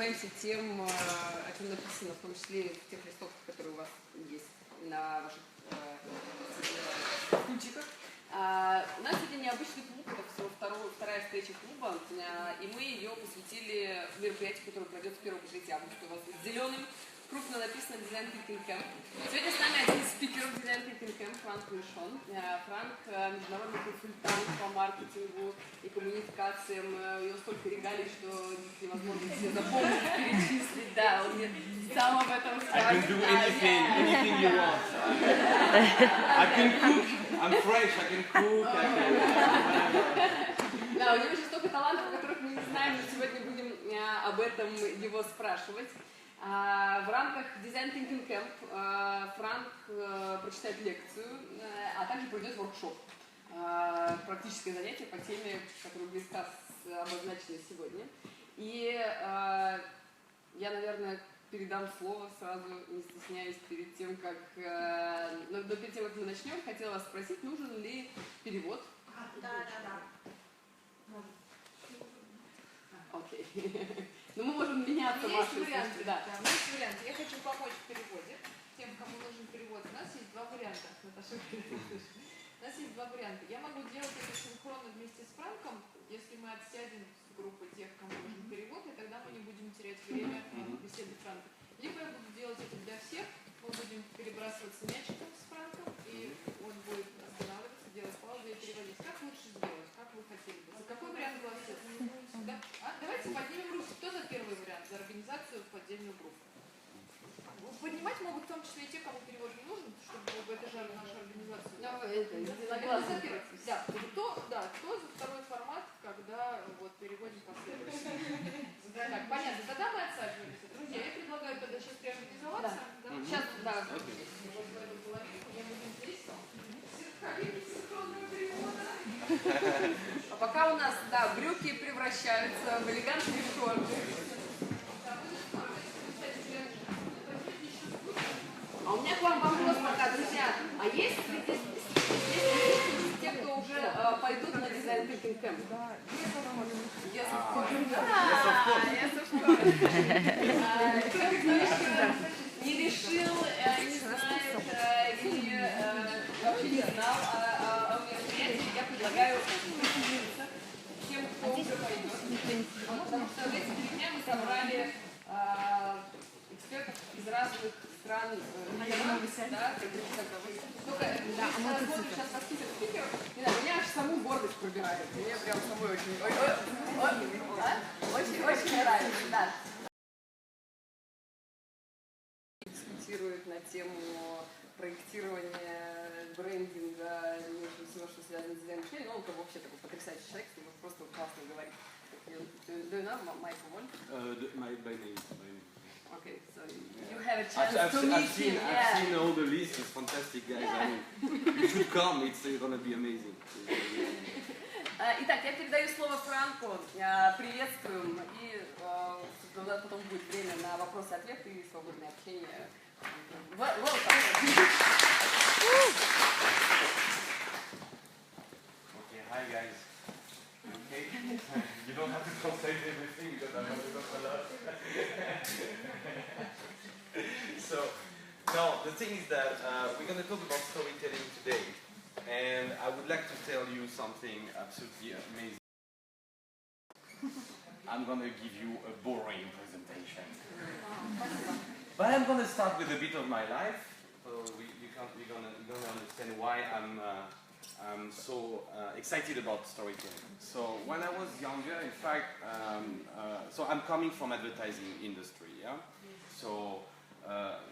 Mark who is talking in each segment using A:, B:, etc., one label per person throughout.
A: занимаемся тем, о чем написано, в том числе в тех листовках, которые у вас есть на ваших стульчиках. У нас сегодня необычный клуб, это всего вторая встреча клуба, и мы ее посвятили мероприятию, которое пройдет с 1 по 3 августа. У вас зеленым крупно написано «Дизайн Thinking Camp». Сегодня с нами один из спикеров Дизайн Thinking Camp, Франк Виншон. Франк – международный консультант по маркетингу и коммуникациям. У него столько регалий, что невозможно все запомнить, перечислить. Да, он мне сам об этом скажет.
B: I can do anything you want. I can cook. I'm French. I can cook.
A: Да, у него еще столько талантов, о которых мы не знаем, но сегодня будем об этом его спрашивать. В рамках Design Thinking Camp Франк прочитает лекцию, а также пройдет воркшоп. Практическое занятие по теме, которая близка обозначена сегодня. И я, наверное, передам слово сразу, не стесняясь, перед тем, как... Но перед тем, как мы начнем, хотела вас спросить, нужен ли перевод?
C: Да.
A: Окей. Но мы можем меняться.
C: Есть варианты.
A: Да.
C: Да, у нас есть варианты. Я хочу помочь в переводе. Тем, кому нужен перевод. У нас есть два варианта. Наташа, у нас есть два варианта. Я могу делать это синхронно вместе с Франком, если мы отсядем с группы тех, кому нужен перевод, и тогда мы не будем терять время в беседе Франка. Либо я буду делать это для всех, мы будем перебрасываться мячиком с Франком, и он будет останавливаться, делать паузу и переводить. Как лучше сделать? Как вы хотели бы? За какой вариант голосовать? Да? Давайте поднимем руку. Кто за первый вариант? За организацию в отдельную группу. Поднимать могут в том числе и те, кому перевод не нужен, чтобы это же наша организация.
A: Да, это
C: за первый. Да, кто за второй формат, когда вот переводим последовательно. Так, понятно. Тогда мы отсаживаемся. Друзья, я предлагаю тогда сейчас реорганизоваться.
A: Да. Сейчас, да.
C: Вот в эту половинку я буду здесь. Синхронного перевода.
A: А пока у нас, да, брюки превращаются в элегантные шорты. А у меня к вам вопрос пока, друзья. А есть среди те, кто уже пойдут на дизайн Thinking Camp? Да. Yes, of course. Кто не решил, не знает, или вообще не знал о мероприятии, я предлагаю присоединиться тем, кто уже пойдет. Потому что в эти 3 дня мы собрали экспертов из разных стран мира. Да, только сейчас по список спикеров, не знаю, меня аж саму гордость пробирает. Мне прям самой очень нравится. Да. Дискутирует на тему проектирования, брендинга, всего, что связано с дизайн-мышлением. Ну, он как вообще такой потрясающий человек, с ним просто классно говорить. Do you know Michael Wonderfull?
B: My name.
A: Okay, so you have a chance to meet him.
B: I've seen all the lists. It's fantastic, guys. I mean, you should come. It's gonna be amazing.
A: Итак, я передаю слово Франку, приветствуем, и потом будет время на вопросы-ответы и свободное общение.
B: Okay, hi guys. Okay, you don't have to translate everything because I know you don't a lot. So, no, the thing is that we're going to talk about storytelling today, and I would like to tell you something absolutely amazing. I'm going to give you a boring presentation, but I'm going to start with a bit of my life, so you're going to understand why I'm so excited about storytelling. So when I was younger, in fact, so I'm coming from advertising industry, yeah. So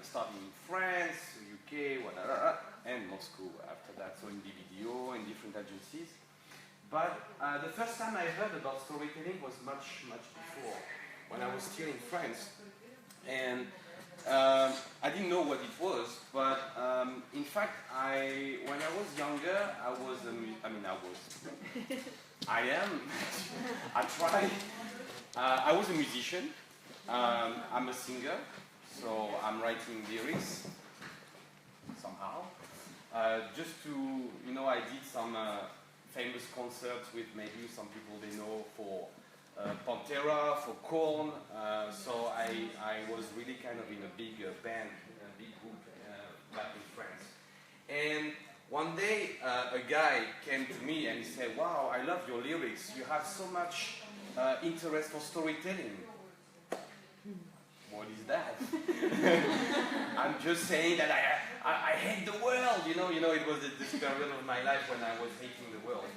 B: starting in France, UK, whatever, and Moscow after that. So in BBDO and different agencies. But the first time I heard about storytelling was much before, when I was still in France, and I didn't know what it was, but in fact, when I was younger, I was a musician. I'm a singer, so I'm writing lyrics somehow. Just to, I did some famous concerts with maybe some people they know for Pantera, for Korn. So I was really kind of in a big band, a big group back in France. And one day a guy came to me and he said, "Wow, I love your lyrics. You have so much interest for storytelling." What is that? I'm just saying that I hate the world, you know, it was this period of my life when I was hating the world.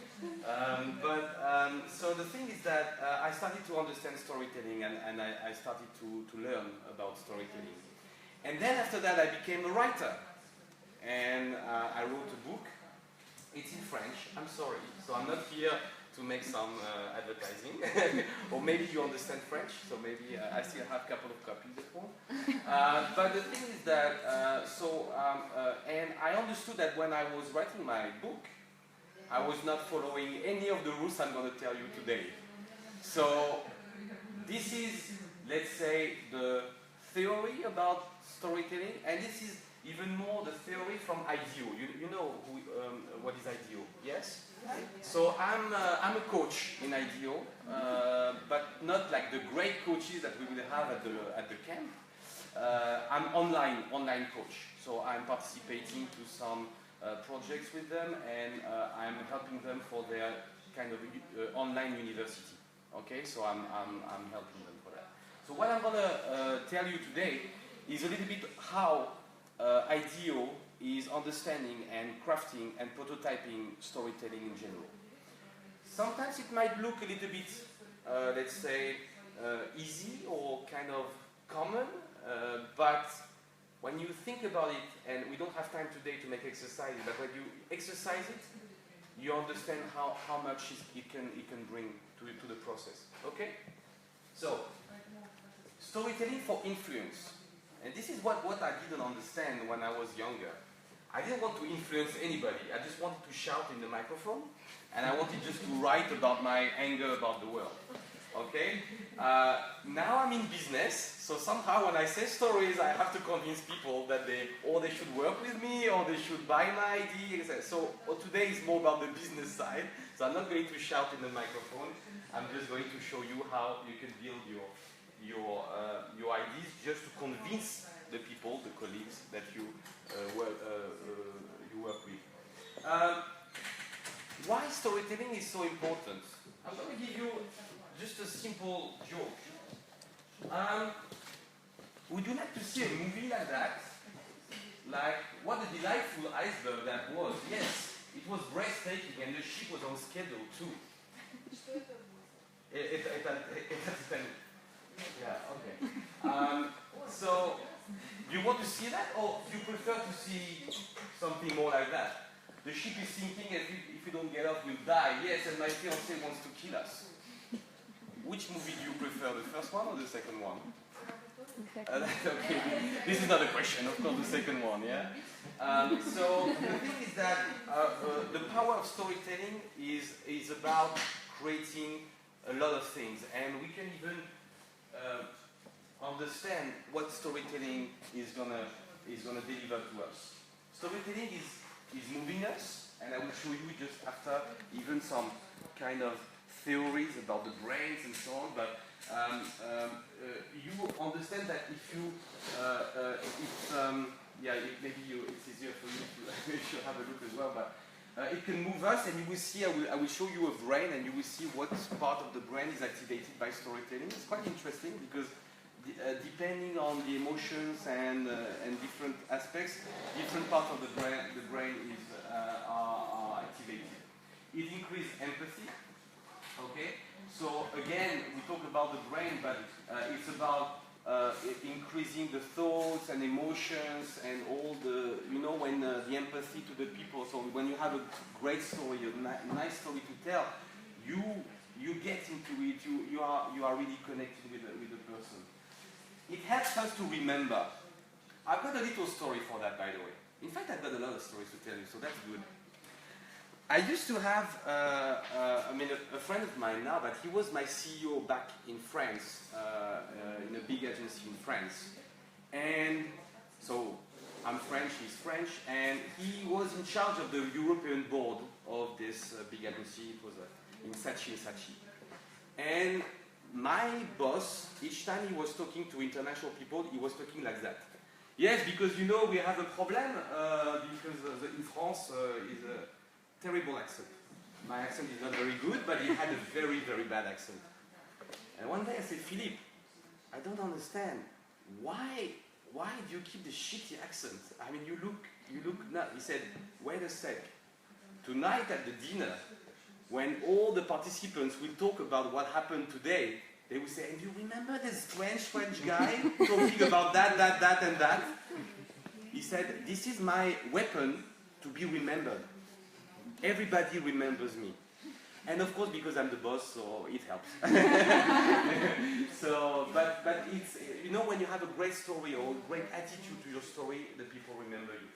B: So the thing is that I started to understand storytelling and I started to learn about storytelling. And then after that I became a writer. And I wrote a book. It's in French, I'm sorry. So I'm not here to make some advertising. Or maybe you understand French, so maybe I still have a couple of copies at home. But the thing is that, and I understood that when I was writing my book, I was not following any of the rules I'm going to tell you today. So this is, let's say, the theory about storytelling, and this is even more the theory from IDEO. You know what is IDEO, yes? So I'm a coach in IDEO, but not like the great coaches that we will have at the camp. I'm online coach, so I'm participating to some projects with them, and I'm helping them for their kind of online university. Okay, so I'm helping them for that. So what I'm gonna tell you today is a little bit how IDEO is understanding and crafting and prototyping storytelling in general. Sometimes it might look a little bit, let's say, easy or kind of common, but when you think about it, and we don't have time today to make exercises, but when you exercise it, you understand how much it can bring to the process. Okay? So, storytelling for influence. And this is what I didn't understand when I was younger. I didn't want to influence anybody. I just wanted to shout in the microphone, and I wanted just to write about my anger about the world. Okay? Now I'm in business, so somehow when I say stories, I have to convince people that they should work with me, or they should buy my idea. So today is more about the business side. So I'm not going to shout in the microphone. I'm just going to show you how you can build your ideas just to convince the people, the colleagues that you work with. Why storytelling is so important? I'm going to give you just a simple joke. Would you like to see a movie like that? Like, what a delightful iceberg that was. Yes, it was breathtaking and the ship was on schedule too. Yeah, okay. So, do you want to see that, or do you prefer to see something more like that? The ship is sinking, and if you don't get off, we'll die. Yes, and my fiancé wants to kill us. Which movie do you prefer, the first one or the second one? Okay, this is not a question, of course, the second one, yeah? So, the thing is that the power of storytelling is about creating a lot of things, and we can even understand what storytelling is gonna deliver to us. Storytelling is moving us, and I will show you just after even some kind of theories about the brains and so on. But you understand that if you, it's easier for you to you should have a look as well. But it can move us, and you will see. I will show you a brain, and you will see what part of the brain is activated by storytelling. It's quite interesting because depending on the emotions and different aspects, different parts of the brain are activated. It increases empathy. Okay, so again, we talk about the brain, but it's about increasing the thoughts and emotions and all the, when the empathy to the people. So when you have a great story, a nice story to tell, you get into it. You are really connected with the person. It helps us to remember. I've got a little story for that, by the way. In fact, I've got a lot of stories to tell you, so that's good. I used to have, a friend of mine now, but he was my CEO back in France, in a big agency in France. And so, I'm French, he's French, and he was in charge of the European board of this big agency. It was in Sachi. And my boss, each time he was talking to international people, he was talking like that. Yes, because you know we have a problem because in France is a terrible accent. My accent is not very good, but he had a very, very bad accent. And one day I said, Philippe, I don't understand. Why do you keep the shitty accent? I mean, you look now. He said, wait a sec. Tonight at the dinner, when all the participants will talk about what happened today, they will say, and do you remember this strange French guy talking about that, and that? He said, this is my weapon to be remembered. Everybody remembers me. And of course, because I'm the boss, so it helps. So, but it's, you know, when you have a great story or a great attitude to your story, the people remember you.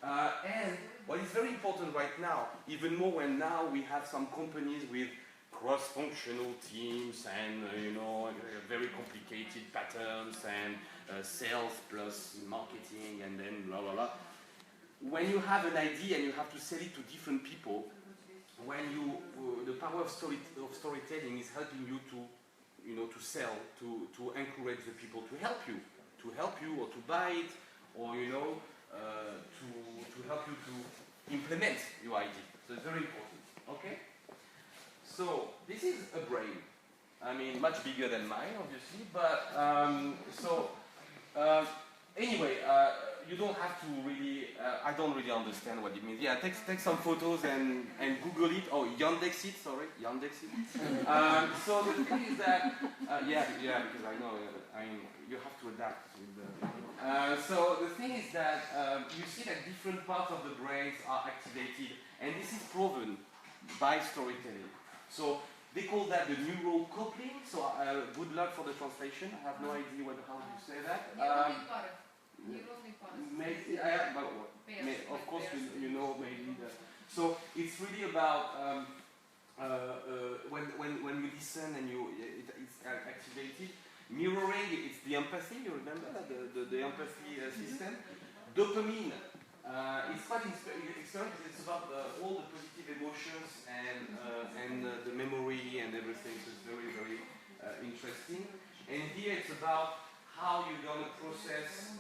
B: And what is very important right now, even more when now we have some companies with cross-functional teams and, you know, very complicated patterns and sales plus marketing and then blah, blah, blah. When you have an idea and you have to sell it to different people, when you, the power of storytelling is helping you to, you know, to sell, to encourage the people to help you or to buy it, or, you know, to help you to implement your idea. So it's very important, okay? So this is a brain. I mean, much bigger than mine, obviously, but, anyway, you don't have to really, I don't really understand what it means. Yeah, take some photos and Google it. Oh, Yandex it, sorry, Yandex it. So the thing is that, yeah, because I know, I mean, you have to adapt with the, so the thing is that you see that different parts of the brains are activated, and this is proven by storytelling. So they call that the neural coupling. So good luck for the translation. I have no idea how you say that. Maybe, of course, you know, maybe. So it's really about when you listen and it's activated. Mirroring, it's the empathy. You remember the empathy system. Dopamine. It's quite exciting. It's about all the positive emotions and the memory and everything. So it's very, very interesting. And here it's about how you're going to process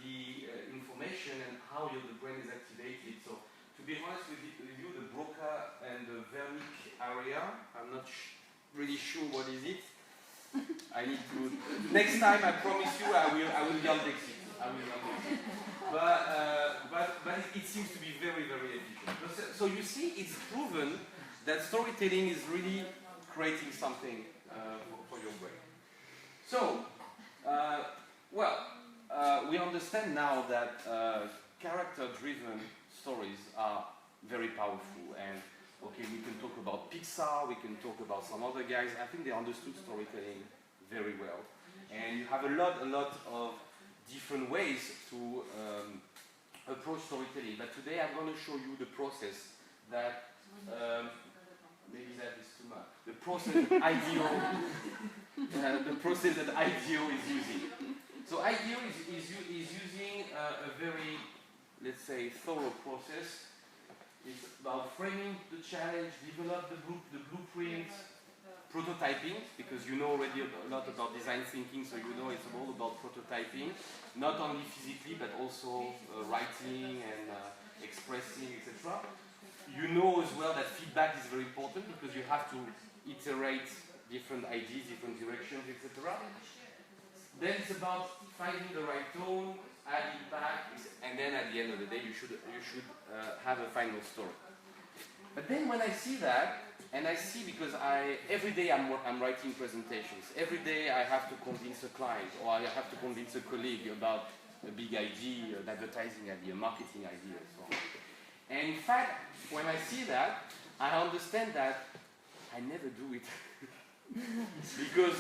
B: the information and how the brain is activated. So to be honest with you, the Broca and the Wernicke area, I'm not really sure what is it. I need to, next time I promise you I will Yandex it. But it seems to be very, very efficient. So you see, it's proven that storytelling is really creating something for your brain. So, we understand now that character-driven stories are very powerful. And okay, we can talk about Pixar, we can talk about some other guys. I think they understood storytelling very well. And you have a lot of different ways to approach storytelling. But today I'm going to show you the process that, maybe that is too much, the process that IDEO is using. So IDEO is using a very, let's say, thorough process. It's about framing the challenge, develop the blueprint, prototyping, because you know already a lot about design thinking, so you know it's all about prototyping, not only physically, but also writing and expressing, etc. You know as well that feedback is very important, because you have to iterate different ideas, different directions, etc. Then it's about finding the right tone, adding back, and then at the end of the day you should have a final story. But then when I see that, and I see, because every day I'm writing presentations, every day I have to convince a client, or I have to convince a colleague about a big idea, an advertising idea, a marketing idea, and so on. And in fact, when I see that, I understand that I never do it. Because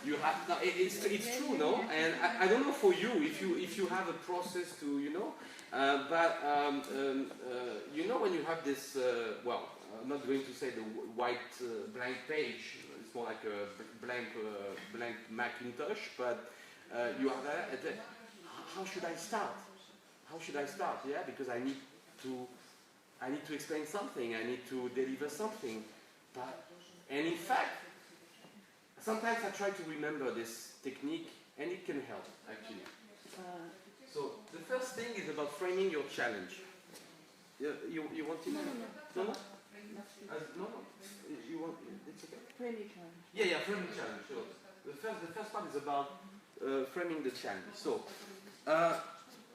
B: you have, no, it's true, no? And I don't know for you if you have a process to, you know, you know, when you have this, I'm not going to say the white blank page. It's more like a blank Macintosh, but you have that. How should I start? How should I start? Yeah, because I need to explain something. I need to deliver something. And in fact, sometimes I try to remember this technique, and it can help, actually. So the first thing is about framing your challenge. You want to? No. No? No? You want? It's okay.
D: Framing challenge.
B: Yeah, framing challenge. So the first part is about framing the challenge. So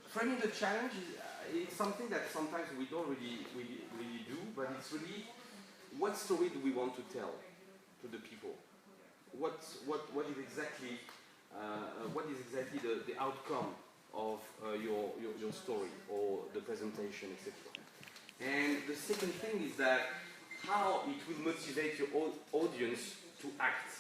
B: framing the challenge is something that sometimes we don't really do, but it's really what story do we want to tell to the people? What is exactly the outcome of your story or the presentation, etc. And the second thing is that how it will motivate your audience to act.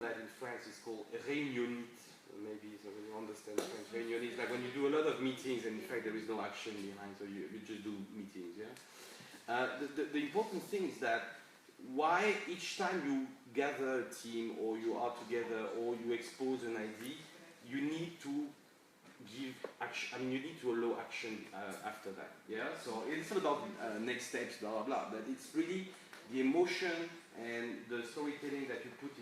B: That in France is called réunionnite. Maybe you understand French. Réunionnite is like when you do a lot of meetings and in fact there is no action behind, so you just do meetings. Yeah. The important thing is that why each time you gather a team or you are together or you expose an idea, you need to give action. I mean, you need to allow action after that. Yeah. So it's not about next steps, blah blah blah. But it's really the emotion and the storytelling that you put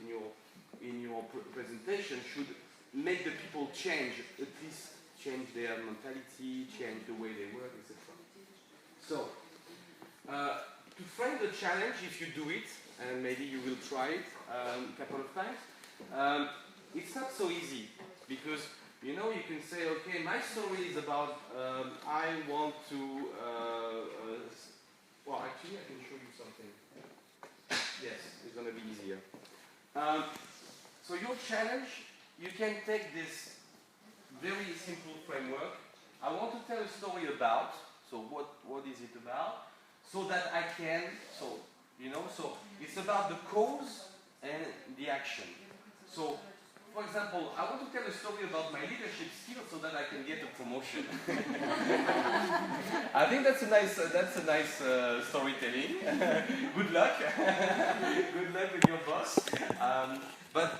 B: in your presentation should make the people change, at least change their mentality, change the way they work, etc. So, to frame the challenge, if you do it, and maybe you will try it a couple of times, it's not so easy, because you can say, okay, my story is about, I want to, well actually I can show you something. Yes, it's going to be easier. So your challenge, you can take this very simple framework. I want to tell a story about, so what is it about? So that I can, so it's about the cause and the action. So, for example, I want to tell a story about my leadership skills so that I can get a promotion. I think that's a nice storytelling. Good luck. Good luck with your boss. But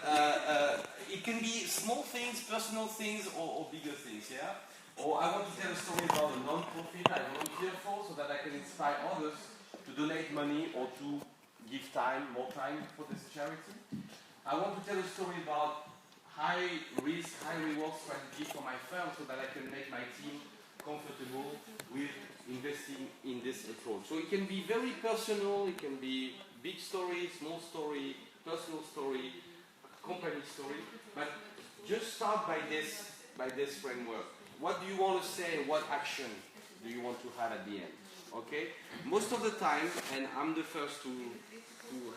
B: it can be small things, personal things, or bigger things, yeah? Or I want to tell a story about a non-profit I volunteer for so that I can inspire others to donate money or to give more time for this charity. I want to tell a story about high risk, high reward strategy for my firm so that I can make my team comfortable with investing in this approach. So it can be very personal, it can be big story, small story, personal story, company story, but just start by this framework. What do you want to say? What action do you want to have at the end? Okay? Most of the time, and I'm the first to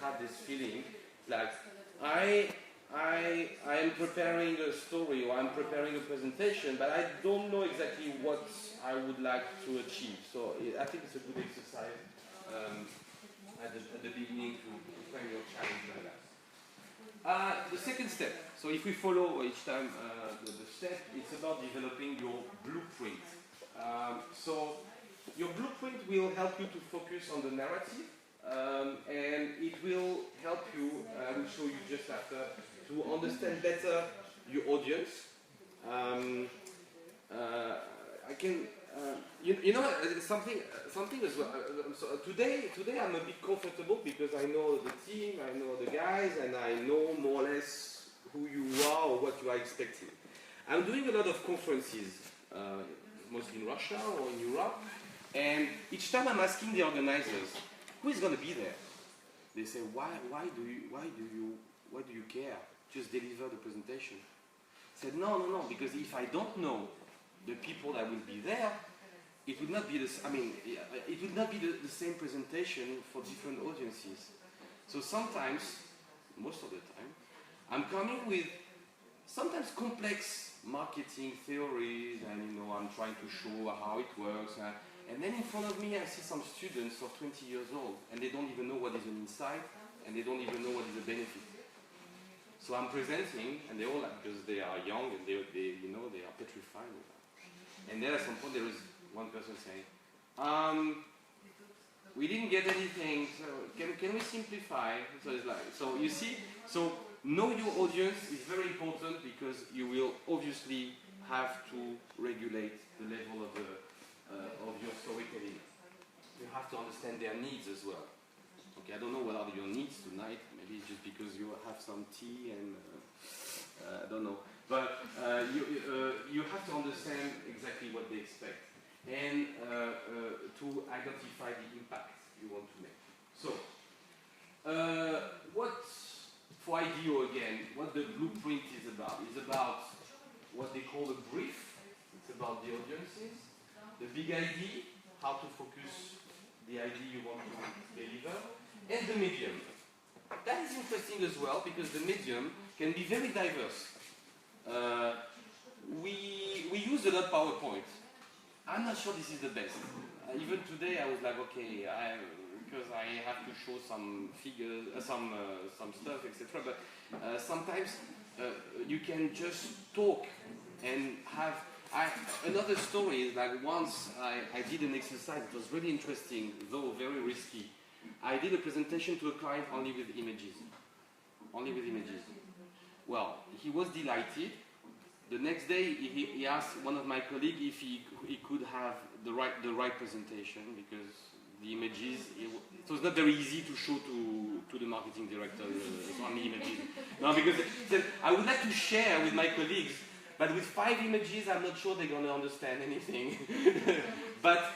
B: have this feeling, like I am preparing a story or I'm preparing a presentation, but I don't know exactly what I would like to achieve. So I think it's a good exercise at the beginning to frame your challenge like that. The second step, so if we follow each time the step, it's about developing your blueprint. So your blueprint will help you to focus on the narrative, and it will help you, I will show you just after, to understand better your audience. I can, something as well. So today I'm a bit comfortable because I know the team, I know the guys, and I know more or less who you are or what you are expecting. I'm doing a lot of conferences, mostly in Russia or in Europe, and each time I'm asking the organizers, who is going to be there? They say, why do you care? Just deliver the presentation. I said, no, because if I don't know the people that will be there, it would not be it would not be the same presentation for different audiences. So sometimes, most of the time, I'm coming with sometimes complex marketing theories, and I'm trying to show how it works. And then in front of me, I see some students of 20 years old, and they don't even know what is an insight, and they don't even know what is a benefit. So I'm presenting, and they all, because they are young, and they are petrified with that. And then at some point, there is one person saying, we didn't get anything, so can we simplify? So it's like, so you see, so know your audience is very important because you will obviously have to regulate the level of your storytelling. You have to understand their needs as well. Okay, I don't know what are your needs tonight. Maybe just because you have some tea and I don't know. But you have to understand exactly what they expect and to identify the impact you want to make. So, what for IDEO again? What the blueprint is about? It's about what they call a brief. It's about the audiences, the big idea, how to focus the idea you want to deliver, and the medium. That is interesting as well because the medium can be very diverse. We use a lot PowerPoint. I'm not sure this is the best. Even today I was like, okay, because I have to show some figures, some stuff, etc. But sometimes you can just talk and have. Another story is like once I did an exercise. It was really interesting, though very risky. I did a presentation to a client only with images. Only with images. Well, he was delighted. The next day, he asked one of my colleagues if he could have the right presentation because the images, it was not very easy to show to the marketing director only images. No, because he said, I would like to share with my colleagues, but with 5 images, I'm not sure they're going to understand anything. But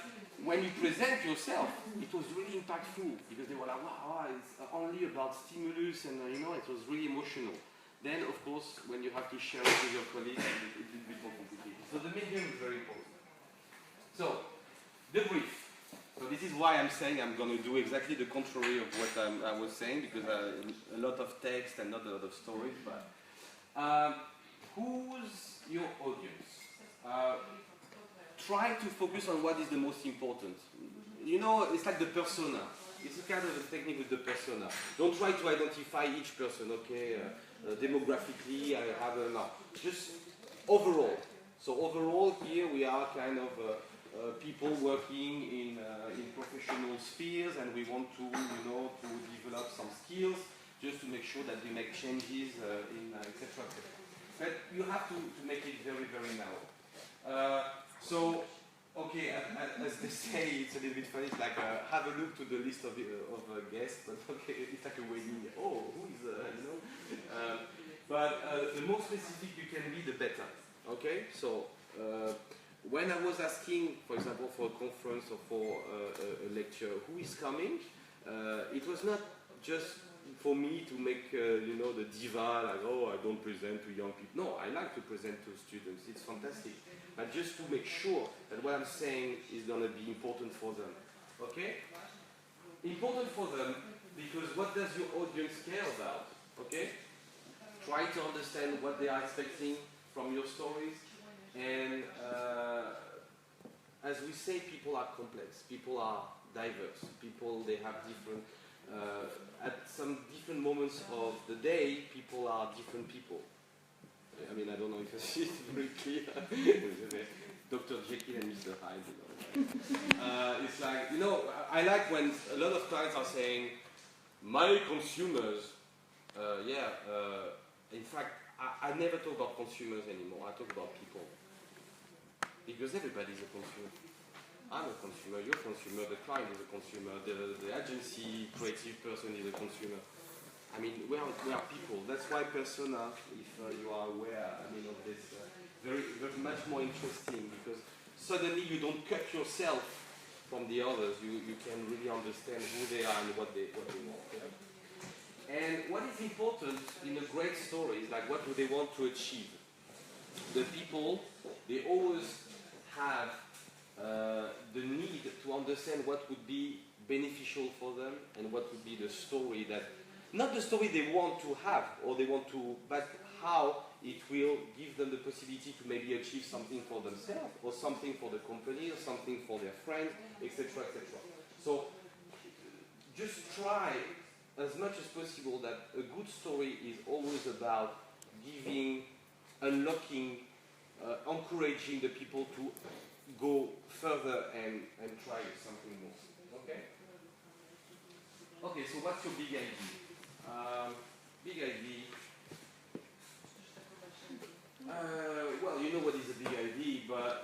B: when you present yourself, it was really impactful because they were like, wow, it's only about stimulus and it was really emotional. Then, of course, when you have to share it with your colleagues, it's a bit more complicated. So the medium is very important. So, the brief. So this is why I'm saying I'm going to do exactly the contrary of what I was saying because a lot of text and not a lot of stories. But who's your audience? Try to focus on what is the most important. It's like the persona. It's a kind of a technique with the persona. Don't try to identify each person, okay? Demographically, I have no. Just overall. So overall, here we are kind of people working in professional spheres, and we want to, to develop some skills just to make sure that we make changes in etc. But you have to make it very, very narrow. So, okay, as they say, it's a little bit funny. It's like have a look to the list of guests, but okay, it's like a wedding. Oh, who is but the more specific you can be, the better. Okay, so when I was asking, for example, for a conference or for a lecture, who is coming, it was not just for me to make the diva, like, oh, I don't present to young people. No, I like to present to students. It's fantastic. But just to make sure that what I'm saying is going to be important for them. Okay? Important for them because what does your audience care about? Okay? Try to understand what they are expecting from your stories. And as we say, people are complex. People are diverse. People, they have different... at some different moments of the day, people are different people. I mean, I don't know if it's very clear. Dr. Jekyll and Mr. Hyde. It's like, I like when a lot of clients are saying, my consumers, in fact, I never talk about consumers anymore. I talk about people. Because everybody's a consumer. I'm a consumer, you're a consumer, the client is a consumer, the agency creative person is a consumer. I mean, we are people. That's why persona, if you are aware, of this, very, very much more interesting because suddenly you don't cut yourself from the others. You can really understand who they are and what they want. Yeah? And what is important in a great story is like what do they want to achieve? The people, they always have the need to understand what would be beneficial for them and what would be the story that, not the story they want to have or they want to, but how it will give them the possibility to maybe achieve something for themselves or something for the company or something for their friends, etc., etc. So just try as much as possible that a good story is always about giving, unlocking, encouraging the people to go further and try something more. Okay? Okay, so what's your big idea? Big idea. Well, you know what is a big idea, but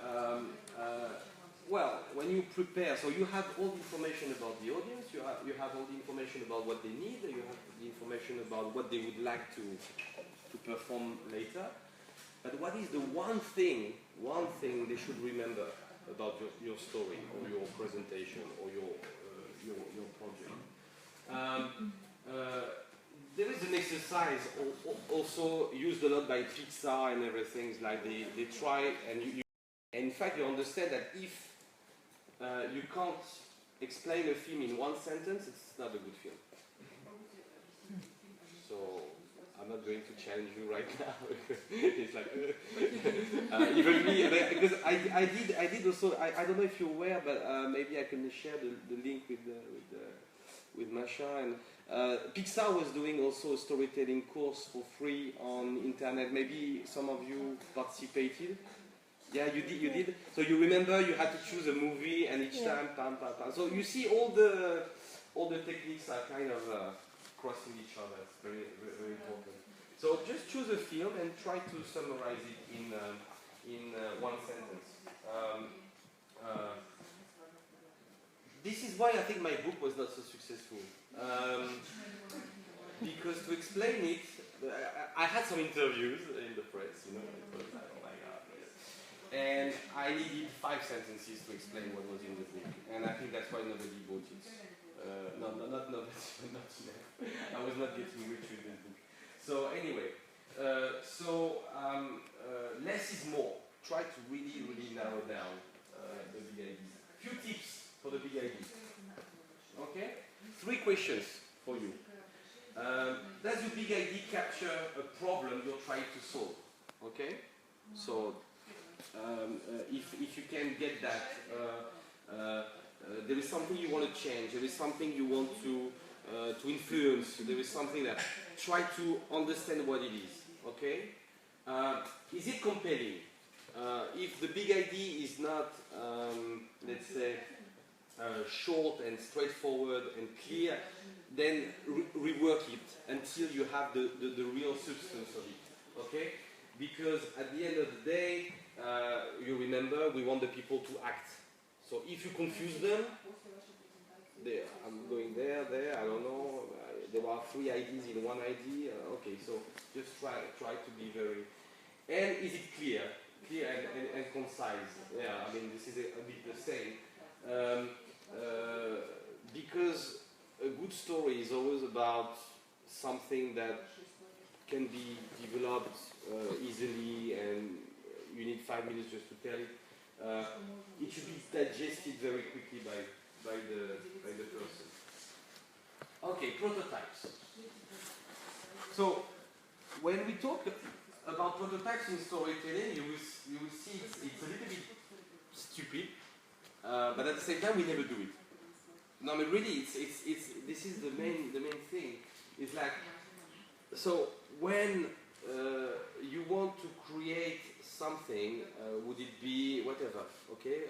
B: well, when you prepare, so you have all the information about the audience, you have all the information about what they need, you have the information about what they would like to perform later. But what is the one thing they should remember about your story or your presentation or your project? There is an exercise also used a lot by Pixar and everything. Like they try, and and in fact you understand that if you can't explain a film in one sentence, it's not a good film. So I'm not going to challenge you right now. It's like even me, because I did also. I don't know if you're aware, but maybe I can share the link with Masha. And Pixar was doing also a storytelling course for free on internet. Maybe some of you participated. Yeah, you did. So you remember you had to choose a movie, and each time, pam. So you see all the techniques are kind of crossing each other. It's very, very important. So just choose a film and try to summarize it in one sentence. This is why I think my book was not so successful. Because to explain it, I had some interviews in the press, you know, it was like, oh my God. And I needed 5 sentences to explain what was in the book. And I think that's why nobody bought it. Not nobody, not enough. I was not getting rich with this book. So anyway, less is more. Try to really, really narrow down the big ideas. Few tips for the big ideas. Okay? 3 questions for you. Does your big idea capture a problem you're trying to solve? Okay? So, if you can get that, there is something you want to change, there is something you want to influence, there is something that, try to understand what it is. Okay? Is it compelling? If the big idea is not, let's say, short and straightforward and clear, then rework it until you have the real substance of it. Okay? Because at the end of the day, you remember, we want the people to act. So if you confuse them, I'm going there, I don't know, there are 3 ideas in one idea. Okay, so just try to be very... And is it clear and concise? Yeah, I mean, this is a bit the same. Because a good story is always about something that can be developed easily, and you need 5 minutes just to tell it. It should be digested very quickly by the person. Okay, prototypes. So when we talk about prototypes in storytelling, you will see it's a little bit stupid, but at the same time we never do it. No, I mean really, this is the main thing. It's like, so when you want to create something, would it be whatever? Okay,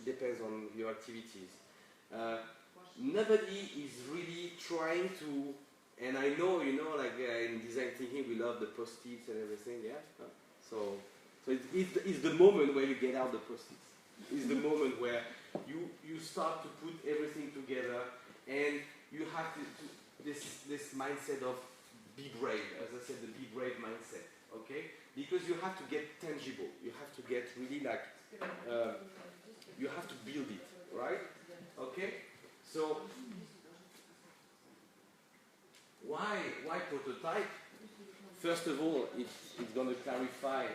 B: depends on your activities. Nobody is really trying to, and I know, you know, like in design thinking, we love the post-its and everything, yeah. So it's the moment where you get out the post-its. It's the moment where you start to put everything together, and you have this mindset of be brave, as I said, the be brave mindset, okay? Because you have to get tangible, you have to get really like, you have to build it, right? Okay? So, why prototype? First of all, it's going to clarify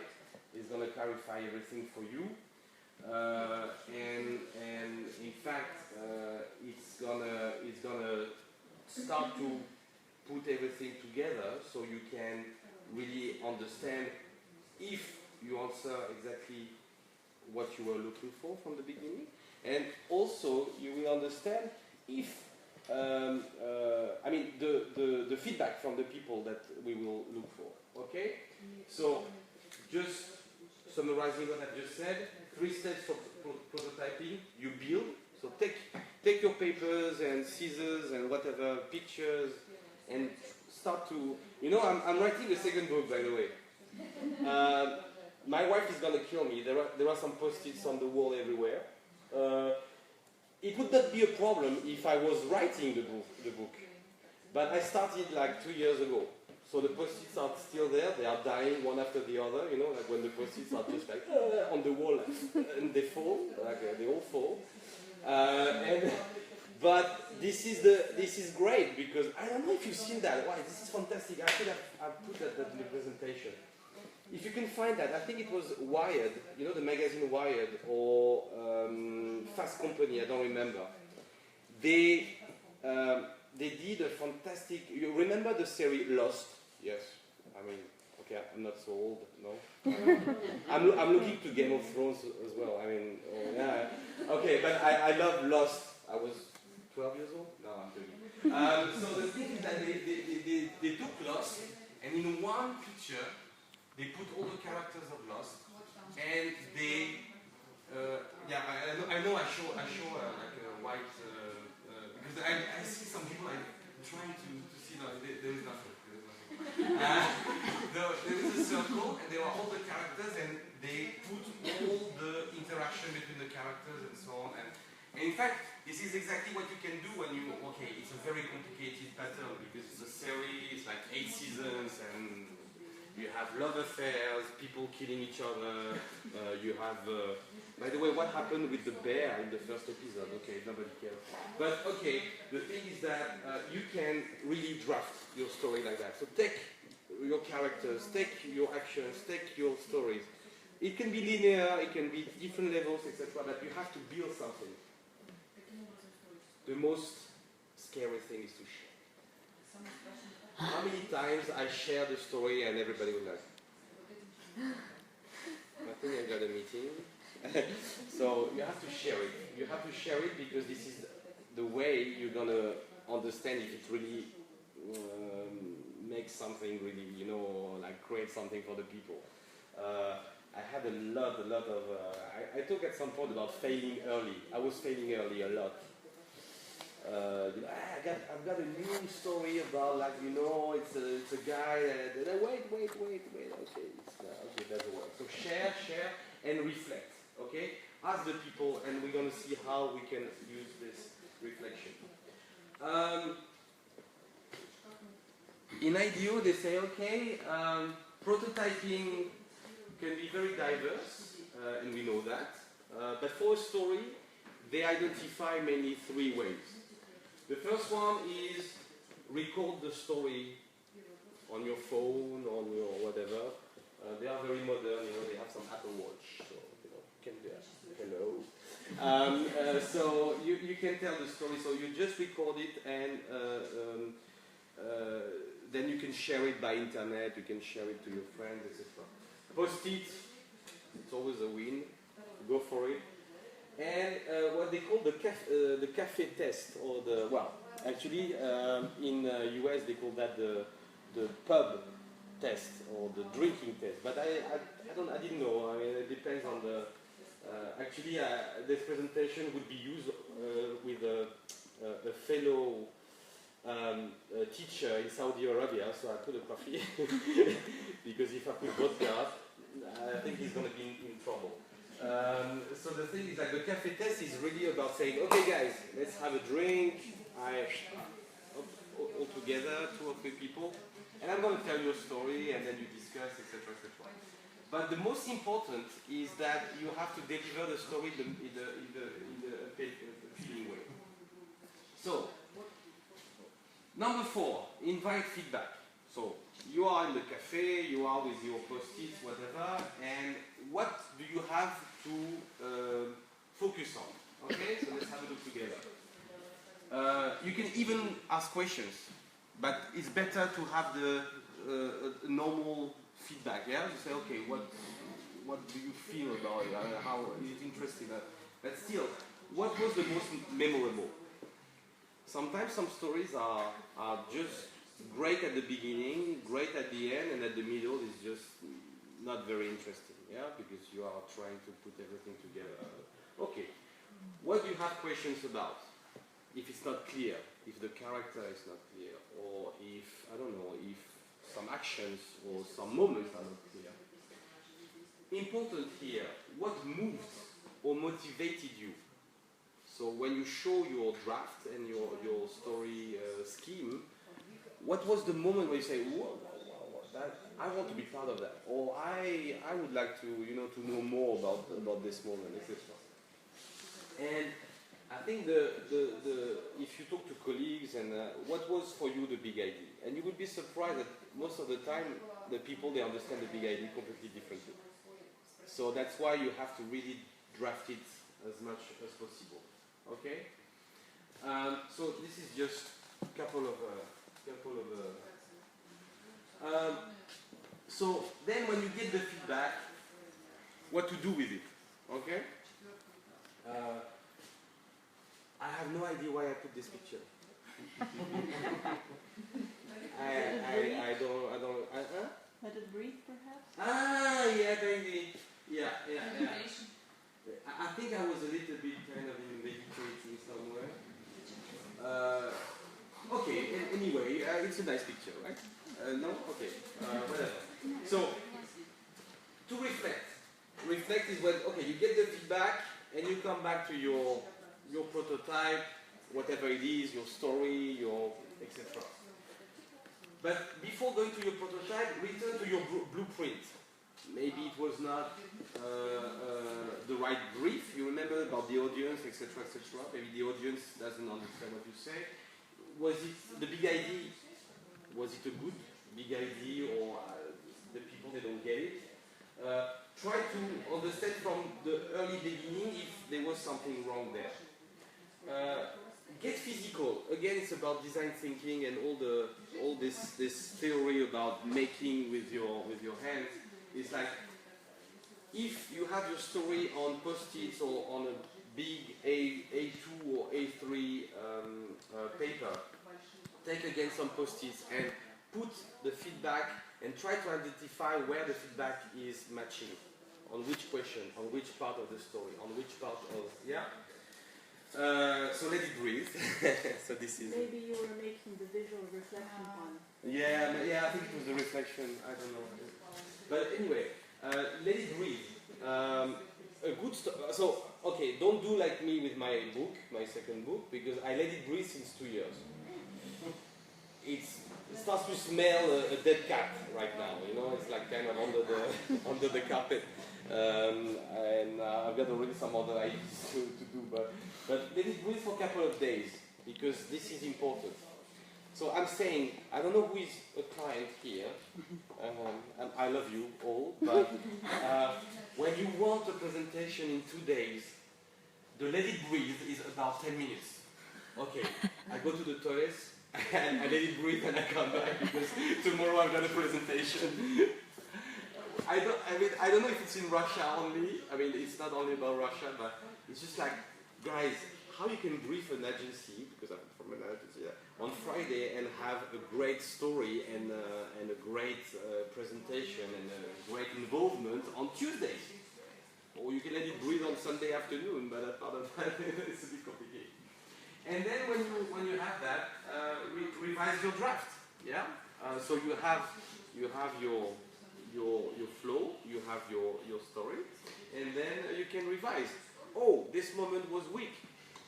B: everything for you. And in fact, it's gonna start to put everything together so you can really understand if you answer exactly what you were looking for from the beginning, and also you will understand if I mean the feedback from the people that we will look for. Okay, so just summarizing what I just said. 3 steps for prototyping. You build. So take your papers and scissors and whatever, pictures, and start to, you know, I'm writing a second book, by the way. My wife is gonna kill me. There are some post-its on the wall everywhere.
D: it would not be a problem if I was writing the book. But I started like 2 years ago. So the post-its are still there, they are dying one after the other, you know, like when the post-its are just like on the wall and they fall, like they all fall. But this is great because I don't know if you've seen that. Wow, this is fantastic. I think I've put that in the presentation. If you can find that, I think it was Wired, you know, the magazine Wired or Fast Company, I don't remember. They did a fantastic. You remember the series Lost? Yes. I mean, okay, I'm not so old, no. I'm looking to Game of Thrones as well. I mean, yeah. Okay, but I love Lost. I was 12 years old? No, I'm joking. So the thing is that they took Lost, and in one picture, they put all the characters of Lost, and they, yeah, I know I show like a white, because I see some people like trying to see, no, there is nothing. There is a circle, and there are all the characters, and they put all the interaction between the characters and so on. And in fact, this is exactly what you can do when you, okay, it's a very complicated pattern because it's a series, like 8 seasons, and you have love affairs, people killing each other, you have, by the way, what happened with the bear in the first episode? Okay, nobody cares. But okay, the thing is that you can really draft your story like that. So take your characters, take your actions, take your stories. It can be linear, it can be different levels, etc., but you have to build something. The most scary thing is to share. How many times I share the story and everybody was like, I think I got a meeting. So you have to share it. You have to share it because this is the way you're going to understand if it really makes something really, you know, like create something for the people. I had a lot of, I talk at some point about failing early. I was failing early a lot. You know, I've got a new story about, like, you know, it's a guy that wait, okay, okay, doesn't work. So share, and reflect, okay? Ask the people, and we're going to see how we can use this reflection. In IDEO, they say, okay, prototyping can be very diverse, and we know that. But for a story, they identify mainly 3 ways. The first one is record the story on your phone, on your whatever. They are very modern, you know, they have some Apple Watch, so, you know, you can do that. Hello. So you can tell the story, so you just record it and then you can share it by internet, you can share it to your friends, etc. Post-it, it's always a win, go for it. And what they call the cafe test, or the, well, actually in US they call that the pub test or the drinking test. But I didn't know. I mean, it depends on the. Actually, this presentation would be used with a fellow teacher in Saudi Arabia. So I put a coffee because if I put vodka, I think he's going to be in trouble. So the thing is, like, the cafe test is really about saying, okay guys, let's have a drink, all together, 2 or 3 people, and I'm going to tell you a story, and then you discuss, etc., etc. But the most important is that you have to deliver the story in the feeling way. So, number 4, invite feedback. So, you are in the cafe, you are with your post-its, whatever, and what do you have to focus on? Okay, so let's have a look together. You can even ask questions, but it's better to have the normal feedback, yeah? You say, okay, what do you feel about it? How is it interesting? But still, what was the most memorable? Sometimes some stories are just great at the beginning, great at the end, and at the middle is just not very interesting, yeah? Because you are trying to put everything together. Okay, what do you have questions about? If it's not clear, if the character is not clear, or if, I don't know, if some actions or some moments are not clear. Important here, what moved or motivated you? So when you show your draft and your story scheme, what was the moment where you say, whoa, that, I want to be part of that, or I would like to, you know, to know more about this moment, etc. And I think if you talk to colleagues and what was for you the big idea, and you would be surprised that most of the time the people, they understand the big idea completely differently. So that's why you have to really draft it as much as possible. Okay. So this is just a couple of. So then when you get the feedback, what to do with it, okay? I have no idea why I put this picture. I don't,
C: Let it breathe, perhaps?
D: Yeah, maybe. Yeah. I think I was a little bit kind of meditating somewhere. Okay, anyway, it's a nice picture, right? No? Okay, whatever. So, to reflect. Reflect is when, okay, you get the feedback and you come back to your prototype, whatever it is, your story, your etc. But before going to your prototype, return to your blueprint. Maybe it was not the right brief. You remember about the audience, etc., etc. Maybe the audience doesn't understand what you say. Was it the big idea? Was it a good big idea, or the people, they don't get it? Try to understand from the early beginning if there was something wrong there. Get physical. Again, it's about design thinking and all this theory about making with your hands. It's like if you have your story on post-its or on a big A2 or A3 paper, take again some post-its and put the feedback and try to identify where the feedback is matching, on which question, on which part of the story, on which part of, yeah? So let it breathe. So this is...
C: Maybe you were making the visual reflection one.
D: Yeah, I think it was the reflection, I don't know. But anyway, let it breathe. A good so, okay, don't do like me with my book, my second book, because I let it breathe since 2 years. It starts to smell a dead cat right now, you know, it's like kind of under the carpet. And I've got already some other ideas to do, but let it breathe for a couple of days, because this is important. So I'm saying, I don't know who is a client here, and I love you all, but when you want a presentation in 2 days, the let it breathe is about 10 minutes. Okay, I go to the toilet, and I let it breathe, and I come back, because tomorrow I've got a presentation. I don't know if it's in Russia only. I mean, it's not only about Russia, but it's just like, guys, how you can brief an agency, because I'm from an agency, on Friday and have a great story and a great presentation and a great involvement on Tuesday. Or you can let it breathe on Sunday afternoon, but that part of that it's a bit complicated. And then when you have that, revise your draft. Yeah. So you have your flow, you have your story, and then you can revise. Oh, this moment was weak.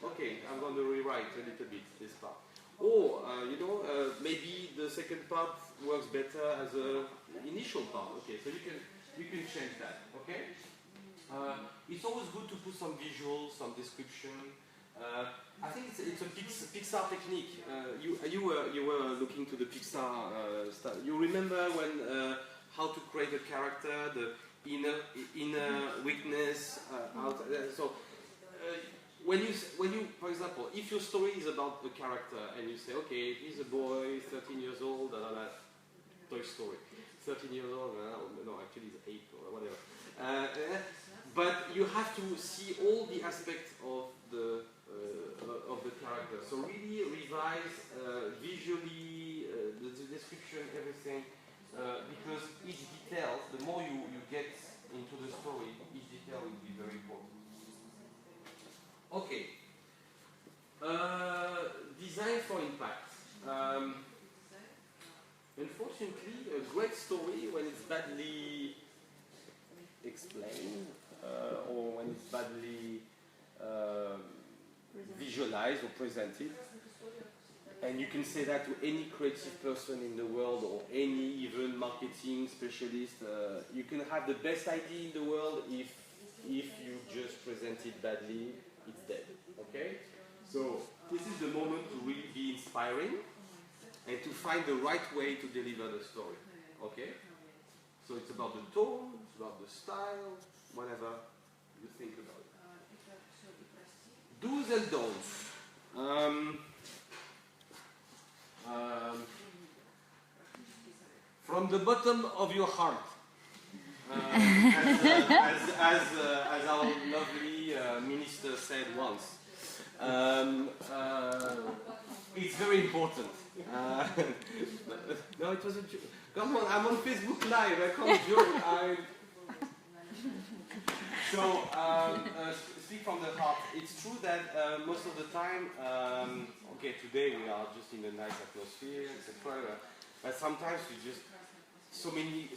D: Okay, I'm going to rewrite a little bit this part. Or maybe the second part works better as an initial part. Okay, so you can change that. Okay. It's always good to put some visuals, some description. I think it's a Pixar technique. You were looking to the Pixar stuff. You remember when how to create a character, the inner weakness. When you, for example, if your story is about a character and you say, okay, he's a boy, 13 years old, Toy Story, 13 years old, no, actually he's 8 or whatever. But you have to see all the aspects of the character. So really revise visually the description, everything, because each detail, the more you get into the story, each detail will be very important. Okay. Design for impact. Unfortunately, a great story, when it's badly explained, or when it's badly visualized or presented. And you can say that to any creative person in the world or any even marketing specialist. You can have the best idea in the world if you just present it badly, it's dead. Okay? So this is the moment to really be inspiring and to find the right way to deliver the story. Okay? So it's about the tone, it's about the style, whatever you think about it. Do's and don'ts. From the bottom of your heart, as our lovely minister said once, it's very important. No, it wasn't. Come on, I'm on Facebook Live. I can't joke. So, speak from the heart. It's true that most of the time, okay, today we are just in a nice atmosphere, etc. But sometimes we just so many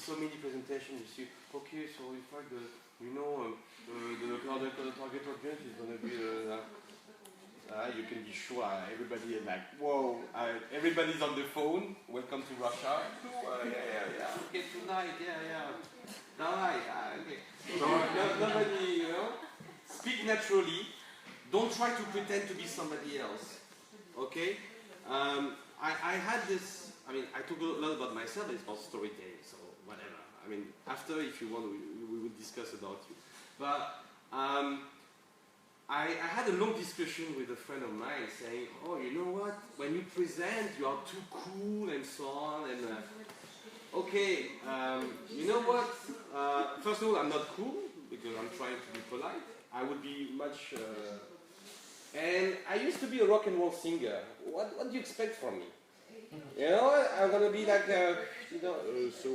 D: presentations. You see, okay, so in fact, the target audience is going to be. You can be sure everybody is like, whoa, everybody's on the phone. Welcome to Russia. Yeah. Okay, tonight, yeah. Okay. So nobody, speak naturally. Don't try to pretend to be somebody else. Okay? I had this. I mean, I talk a lot about myself. It's about storytelling, so whatever. I mean, after, if you want, we will discuss about you. But I had a long discussion with a friend of mine saying, oh, you know what? When you present, you are too cool and so on. And okay, you know what? First of all, I'm not cool because I'm trying to be polite. I would be much. And I used to be a rock and roll singer. What do you expect from me? You know, I'm gonna be like, so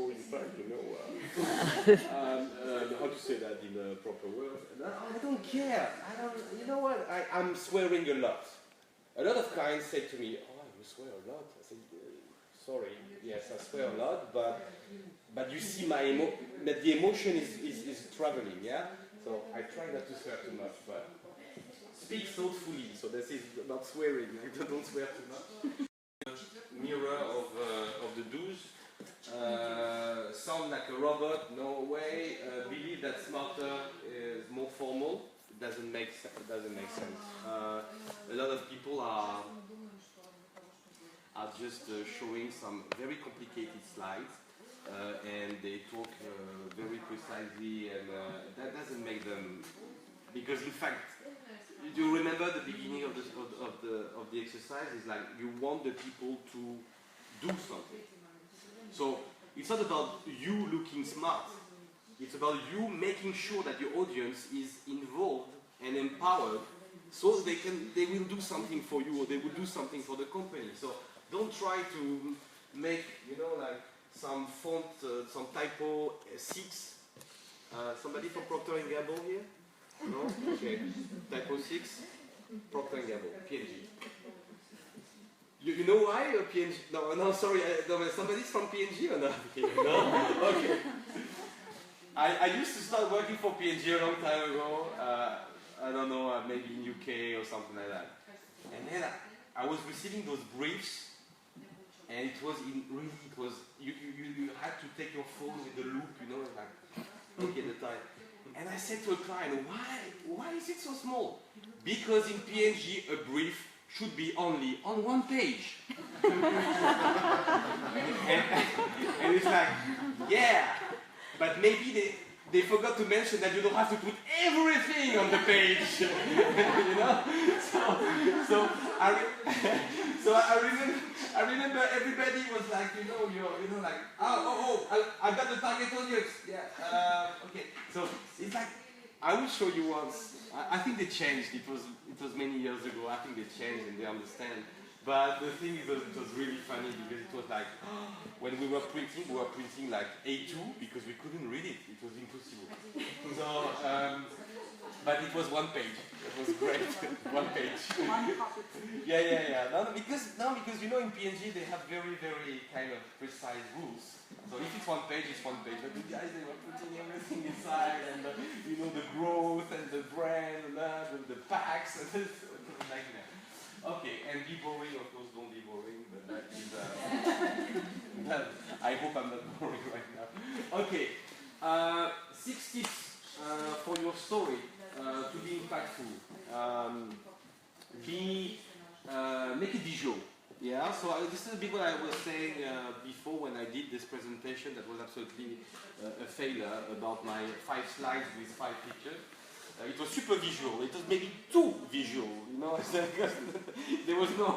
D: in fact, how to say that in a proper word? I don't care. You know what? I'm swearing a lot. A lot of clients say to me, "Oh, you swear a lot." I said, "Sorry, yes, I swear a lot, but you see the emotion is traveling, yeah. So I try not to swear too much, but speak thoughtfully. So this is not swearing. Don't swear too much." Mirror of the do's. Sound like a robot, no way. Believe that smarter is more formal. It doesn't make sense. A lot of people are just showing some very complicated slides, and they talk very precisely, and that doesn't make them. Because in fact, you remember the beginning of the exercise is like you want the people to do something. So it's not about you looking smart. It's about you making sure that your audience is involved and empowered, so they will do something for you or they will do something for the company. So don't try to make like some font, some typo 6. Somebody from Procter & Gamble here? No? Okay. Typo 6, Procter & Gamble, P&G. You know why P&G? No, sorry. Somebody's from P&G or not? No? Okay. I used to start working for P&G a long time ago. I don't know, maybe in UK or something like that. And then I was receiving those briefs, and it was you had to take your phone with the loop, like look at the time. And I said to a client, why is it so small? Because in P&G, a brief should be only on one page. and it's like, yeah, but maybe they forgot to mention that you don't have to put everything on the page. So I remember everybody was like, like, I got the target audience. Yeah, okay. So it's like, I will show you once. I think they changed. It was many years ago. I think they changed and they understand. But the thing is, it was really funny because it was like, when we were printing like A2 because we couldn't read it. It was impossible. So, but it was one page. It was great. One page. Yeah. No, because in P&G they have very, very kind of precise rules. So if it's one page, it's one page. But the guys, they were putting everything inside, and the growth and the brand and the packs. And
B: nightmare. Okay, and be boring, of course, don't be boring, but that is, I hope I'm not boring right now. Okay, 6 tips for your story to be impactful. Make it visual. Yeah, so this is a bit what I was saying before when I did this presentation that was absolutely a failure about my 5 slides with 5 pictures. It was super visual. It was maybe too visual, you know. There was no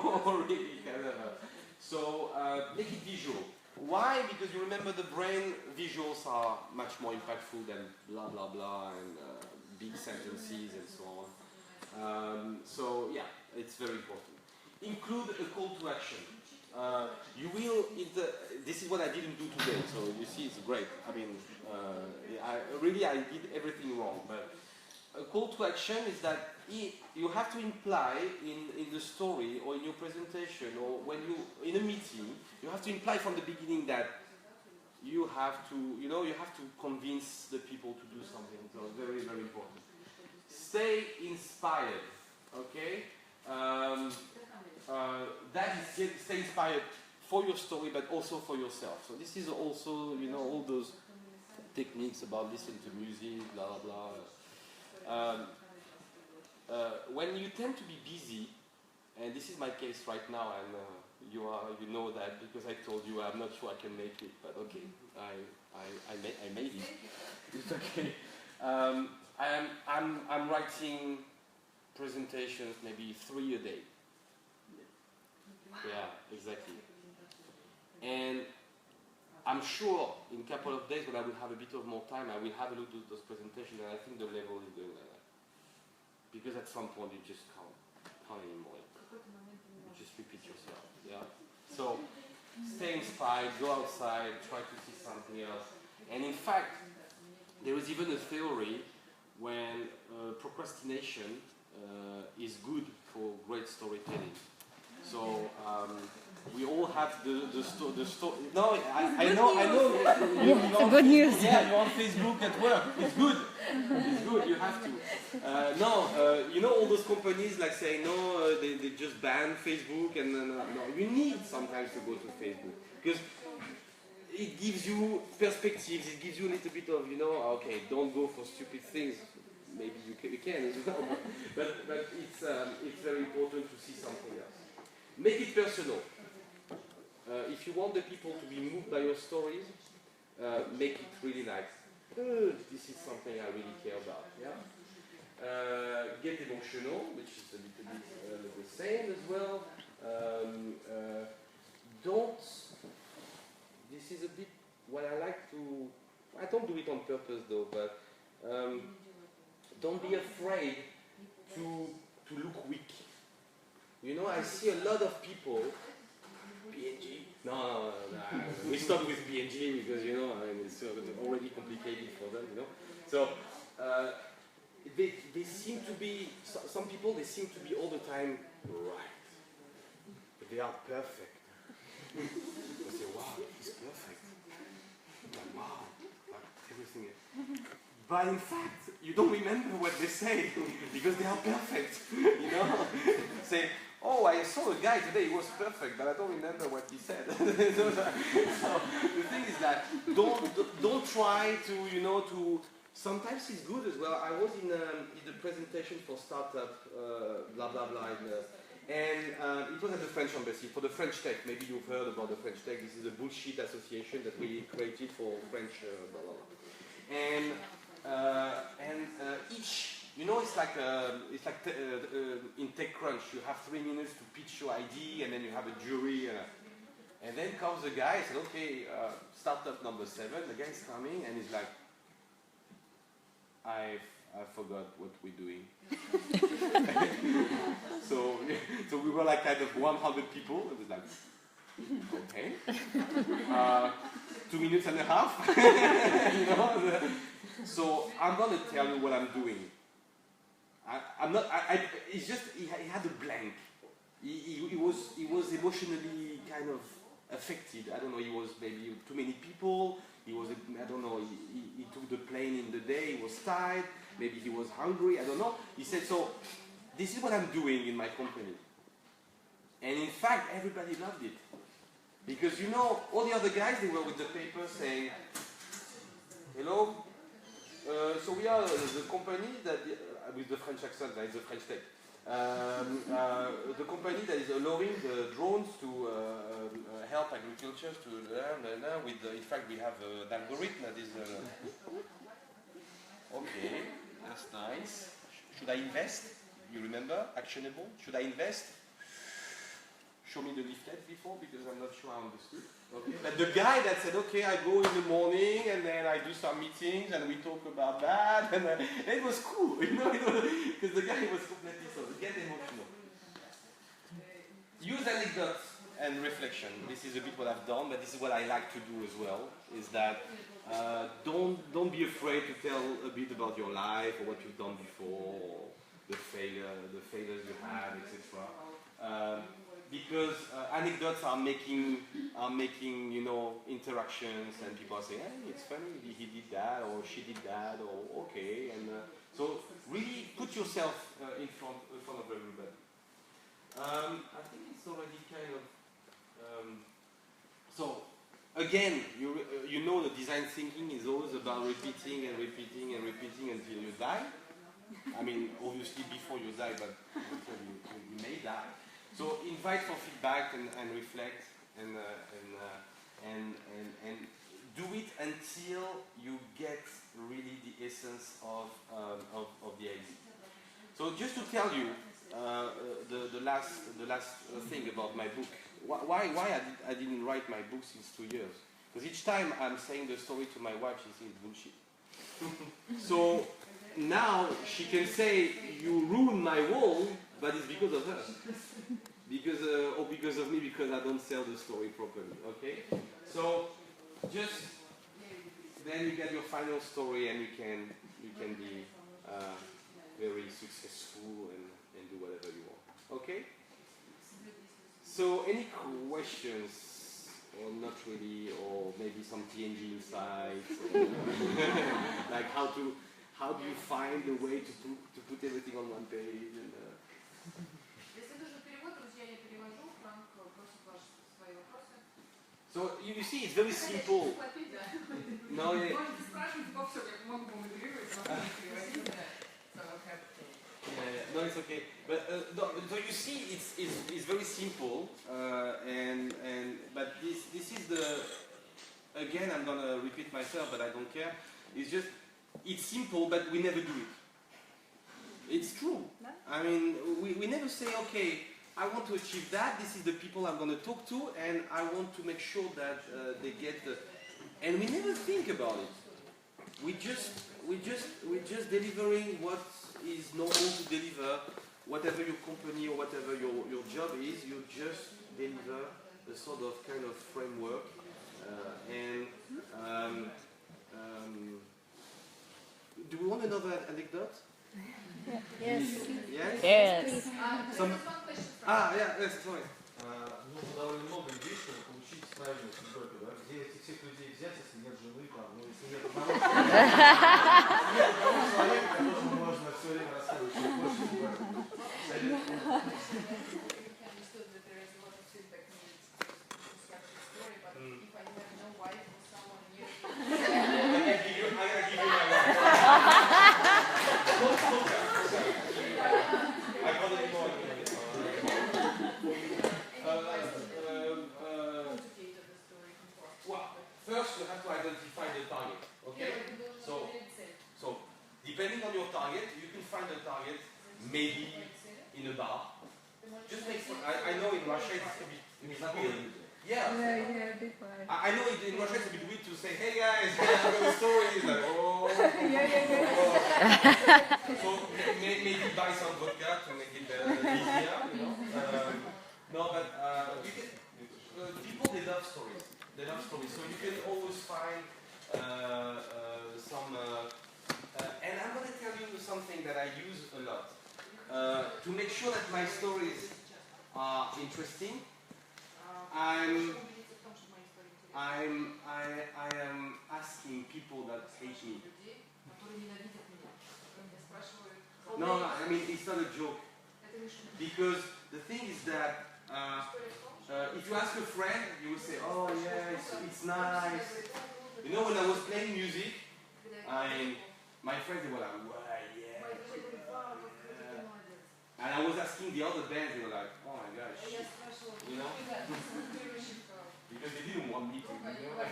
B: really kind of. So make it visual. Why? Because you remember the brain visuals are much more impactful than blah blah blah and big sentences and so on. So yeah, it's very important. Include a call to action. You will. This is what I didn't do today. So you see, it's great. I mean, I did everything wrong, but. A call to action is that you have to imply in the story or in your presentation or when you in a meeting, you have to imply from the beginning that you have to convince the people to do something. So very, very important. Stay inspired. Okay, that is stay inspired for your story, but also for yourself. So this is also all those techniques about listening to music, blah blah blah. When you tend to be busy, and this is my case right now, and you know that because I told you I'm not sure I can make it, but okay, I made it. It's okay. I'm writing presentations, maybe 3 a day. Yeah, exactly. And I'm sure in a couple of days when I will have a bit of more time, I will have a look at those presentations, and I think the level is going like that. Because at some point you just can't anymore. You just repeat yourself. Yeah. So stay inspired, go outside, try to see something else. And in fact, there is even a theory when procrastination is good for great storytelling. So we all have the story. No, I know.
E: It's good news.
B: Yeah, you're on Facebook at work. It's good. It's good. You have to. All those companies like saying no, they just ban Facebook, and no, you need sometimes to go to Facebook because it gives you perspectives. It gives you a little bit of okay, don't go for stupid things. Maybe you can as well, but it's very important to see something else. Make it personal. If you want the people to be moved by your stories, make it really like, this is something I really care about. Yeah. Get emotional, which is a little bit the same as well. This is a bit what I like to. I don't do it on purpose though, but don't be afraid to look weak. I see a lot of people. PNG? No. We stop with PNG because it's already complicated for them. So they seem to be. Some people they seem to be all the time right, but they are perfect. They say, "Wow, he's perfect." Like, wow, like everything. But in fact, you don't remember what they say because they are perfect. Say. Oh, I saw a guy today, he was perfect, but I don't remember what he said. So the thing is that don't try to sometimes it's good as well. I was in the presentation for startup, blah blah blah, and it was at the French embassy for the French Tech. Maybe you've heard about the French Tech. This is a bullshit association that we created for French blah blah blah. And each. It's like in TechCrunch, you have 3 minutes to pitch your idea, and then you have a jury, and then comes the guy. Said, "Okay, startup number 7." The guy is coming, and he's like, "I forgot what we're doing." so we were like kind of 100 people. It was like, okay, 2 minutes and a half. So I'm gonna tell you what I'm doing. I'm not. It's just he had a blank. He was emotionally kind of affected. I don't know. He was maybe too many people. He was. I don't know. He took the plane in the day. He was tired. Maybe he was hungry. I don't know. He said so.
D: this is what I'm doing in my company. And in fact, everybody loved it. Because you know, all the other guys, they were with the paper saying, hello, so we are the company that, with the French accent, that is the French tech. The company that is allowing the drones to help agriculture to learn, with in fact we have an algorithm that is okay, that's nice. Should I invest? You remember? Actionable? Should I invest? Show me the leaflet before, because I'm not sure I understood. Okay. But the guy that said, okay, I go in the morning and then I do some meetings and we talk about that, and it was cool, you know, because the guy was completely so, get emotional. Use anecdotes and reflection. This is a bit what I've done, but this is what I like to do as well, is that don't be afraid to tell a bit about your life or what you've done before, or the failures you had, etc. Because anecdotes are making you know, interactions, and people are saying, hey, it's funny, he did that, or she did that, or okay, and so really put yourself in front of everybody. I think it's already kind of so again, you know, the design thinking is always about repeating and repeating and repeating until you die. I mean, obviously before you die, but until you may die. So invite for feedback and reflect and do it until you get really the essence of the idea. So just to tell you the last thing about my book, why I didn't write my book since 2 years? Because each time I'm saying the story to my wife, she thinks bullshit. So now she can say, you ruined my world, but it's because of her. Or because of me, because I don't sell the story properly, okay? So, just, then you get your final story and you can be very successful and do whatever you want, okay? So, any questions, or not really, or maybe some D&D insights, or like how do you find a way to put everything on one page? And, so you see, it's very simple. No, yeah. No, it's okay. But so you see, it's very simple, but this is the, again, I'm gonna repeat myself, but I don't care. It's simple, but we never do it. It's true. I mean, we never say, okay, I want to achieve that, this is the people I'm going to talk to, and I want to make sure that they get the... And we never think about it. We're just delivering what is normal to deliver, whatever your company or whatever your job is, you just deliver a sort of kind of framework. Do we want another anecdote?
E: Yes.
D: Yes?
E: Yes.
D: Yes, sorry.
F: Нужно довольно много людей, чтобы получить правильную фидбэк, да? Где этих всех людей взять, если нет жены, там, ну, если нет одного человека, которому можно все время рассказывать, что больше
D: First, you have to identify the target. Okay. So depending on your target, you can find the target maybe in a bar. Just make. I know in Russia it's a bit weird. Yeah. I know in Russia it's a bit weird to say, hey guys, I've got a story. It's like, oh. So maybe buy some vodka to make it easier, you know. No, but you can, people, they love stories. They love stories. So you can always find some... and I'm going to tell you something that I use a lot. To make sure that my stories are interesting, I am asking people that hate me. No, I mean, it's not a joke. Because the thing is that if you ask a friend, you will say, oh yeah, it's nice. You know, when I was playing music, my friends, they were like, wow, yeah. And I was asking the other bands, they were like, oh my gosh. You know? Because they didn't want me to. You know?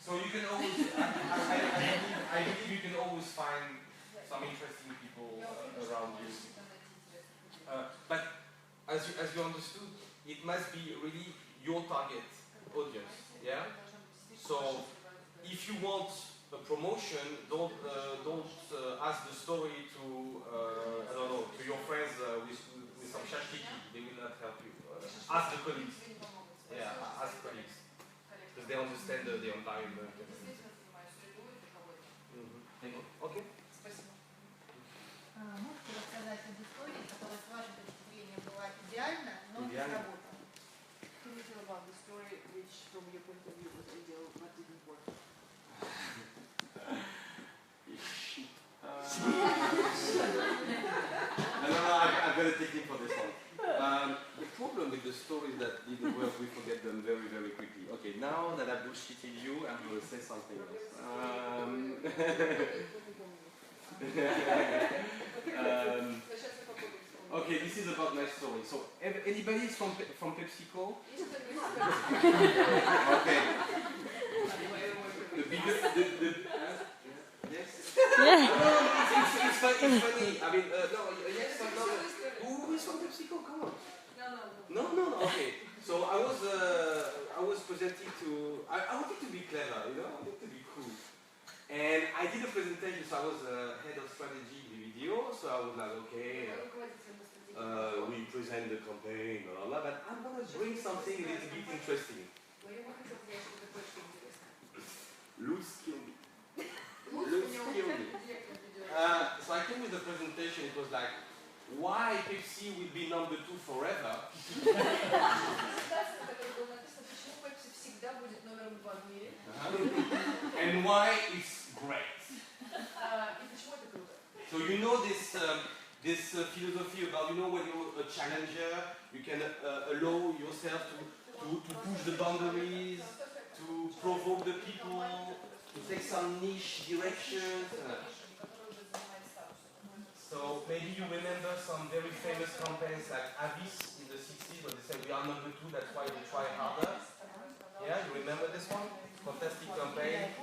D: So you can always, I believe you can always find some interesting people around you. But as you understood, it must be really your target audience. Yeah. So if you want a promotion, don't ask the story to I don't know, to your friends with some shashtiki. They will not help you. Ask the colleagues. Yeah, ask colleagues because they understand the environment. Okay.
E: Можете рассказать об истории, которая с вашей точки зрения была идеальна, но не сработала?
C: Can you tell about the story which, from your point of view, was ideal but didn't work?
D: I've got a technique for this one. The problem with the stories that didn't work, we forget them very, very quickly. Okay, now that I've bullshitted you, I'm going to say something else. Okay, this is about my story. So, anybody is from PepsiCo? Okay. The biggest, yes? It's funny. I mean, yes, who is from PepsiCo? Come on. No. Okay. So I was presenting to. I wanted to be clever, you know. I wanted to be cool. And I did a presentation. So I was head of strategy in the video. So I was like, okay, we present the campaign, blah blah blah. But I'm gonna bring something a little bit interesting. Lose kill me. So I came with the presentation. It was like, why Pepsi will be number 2 forever? And why it's great. So you know this philosophy about, you know, when you're a challenger, you can allow yourself to push the boundaries, to provoke the people, to take some niche directions. So maybe you remember some very famous campaigns like Avis in the 60s where they said we are number 2, that's why we try harder. Yeah, you remember this one? Fantastic campaign,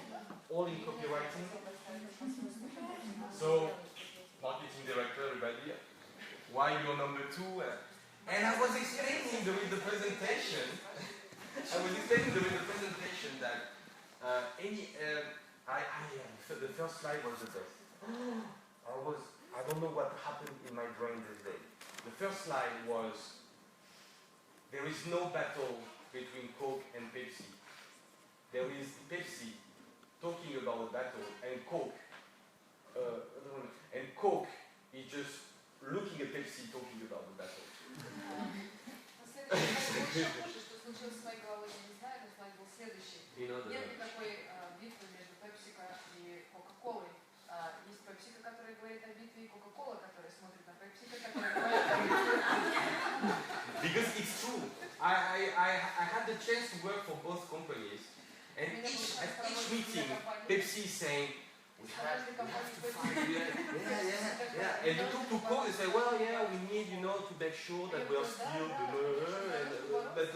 D: all in copywriting. So, marketing director, everybody, why you're number 2? And I was explaining during the presentation, that the first slide was the best. I don't know what happened in my brain this day. The first slide was, there is no battle between Coke and Pepsi. There is Pepsi talking about the battle, and Coke is just looking at Pepsi talking about the battle.
C: Нет никакой битвы между Пепсико и Кока-Колой. Есть Пепсико, которая говорит о битве, и Кока-Кола, которая смотрит на Пепсико, которая говорит о битве.
D: Because it's true. I had the chance to work for both companies, and at each meeting, Pepsi is saying, we have to fight. Yeah. And you talk to Coke, they say, well, yeah, we need, you know, to make sure that we are still, but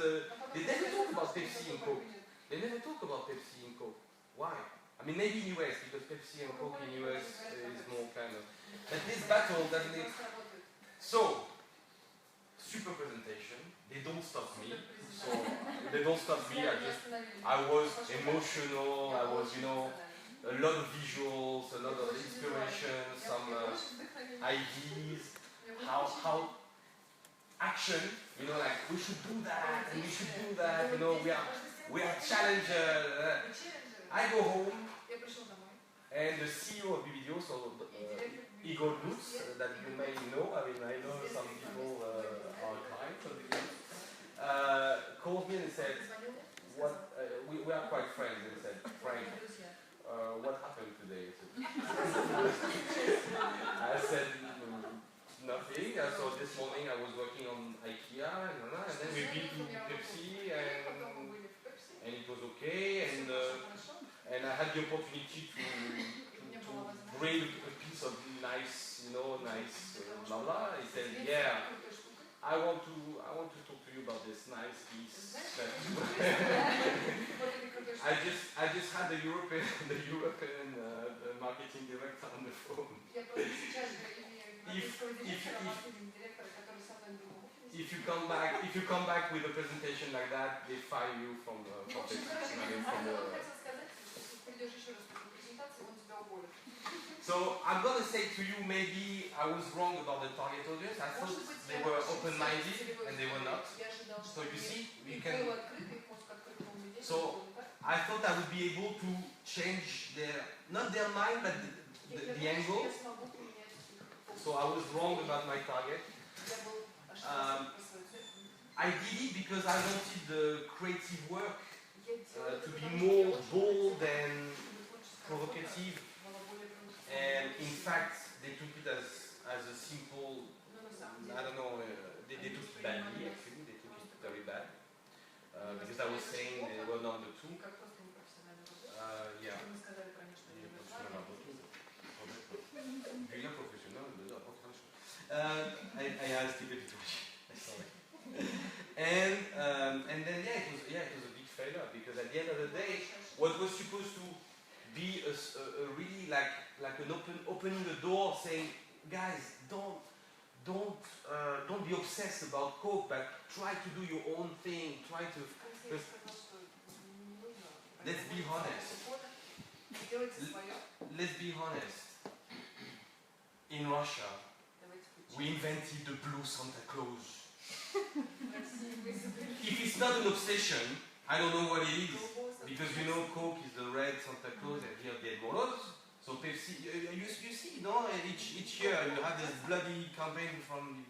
D: they never talk about Pepsi and Coke. They never talk about Pepsi and Coke. Why? I mean, maybe in US, because Pepsi and Coke in US is more kind of. But this battle doesn't. So, super presentation. They don't stop me. So they don't stop me. I was emotional. I was, you know, a lot of visuals, a lot of inspiration, some ideas. How action. You know, like we should do that and we should do that. You know, we are challenger. I go home, and the CEO of BBDO, so Igor Lutz, that you may know, I mean, I know some people are clients of BBDO, called me and said, "What? We are quite friends." And said, "Frank, what happened today?" I said, "Nothing. had the opportunity to bring a piece of nice, nice blah blah. He said, yeah, I want to talk to you about this nice piece. I just had the European marketing director on the phone. If you come back with a presentation like that, they fire you from the. So I'm gonna say to you, maybe I was wrong about the target audience. I thought they were open-minded and they were not. So you see, we can. So I thought I would be able to change not their mind, but the angle. So I was wrong about my target. I did it because I wanted the creative work to be more bold and provocative. And in fact, they took it as a simple, I don't know, they took it badly actually, they took it very bad. Because I was saying they were number 2. Yeah. I asked if it was sorry. And then it was a big failure because at the end of the day, what was supposed to be a really like an opening the door, saying, guys, don't be obsessed about Coke, but try to do your own thing. Let's be honest. Let's be honest. In Russia, we invented the blue Santa Claus. If it's not an obsession, I don't know what it is. Because Coke is the red Santa Claus and here the Moros. So Pepsi, you see, each year you have this bloody campaign from,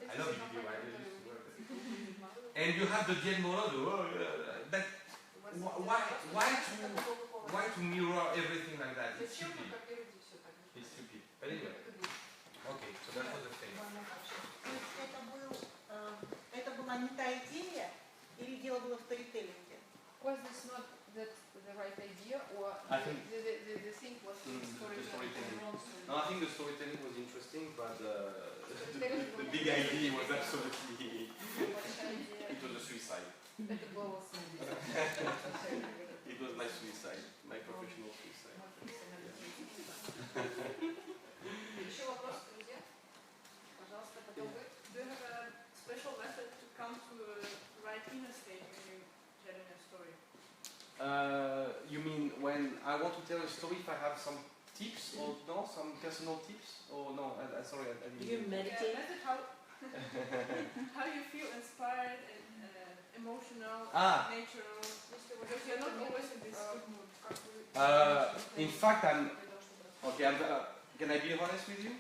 D: I love the video, and you have the Diel Moro, but why to mirror everything like that? It's stupid. It's stupid. But anyway, okay, so that was the thing.
E: Это была не та идея, или дело было в сторителлинге?
C: Was this not the right idea, or
B: I think
C: the thing was storytelling?
B: No, I think the storytelling was interesting, but the big idea was absolutely it was a suicide. It was my suicide, my professional suicide.
C: Еще вопрос, друзья? Пожалуйста, потом вы.
G: Do you have a special method to come to the right inner state when you're telling a story?
B: You mean when I want to tell a story, if I have some tips or no, some personal tips or no? Sorry, I didn't.
H: Do you meditate?
G: Method how you feel inspired and emotional, natural, because you're not always in this good mood.
B: In fact, I'm can I be honest with you?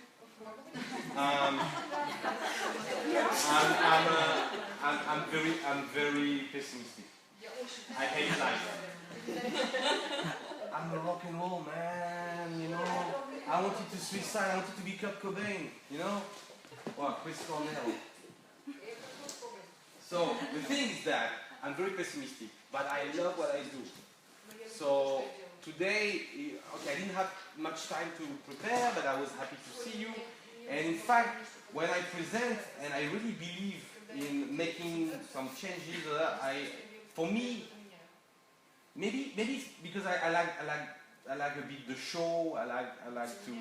B: I'm very pessimistic. I hate life. I'm a rock and roll man, I wanted to suicide, I wanted to be Kurt Cobain, or Chris Cornell. So the thing is that I'm very pessimistic, but I love what I do. So today, I didn't have much time to prepare, but I was happy to see you. And in fact, when I present and I really believe in making some changes, for me, maybe it's because I like a bit the show. I like to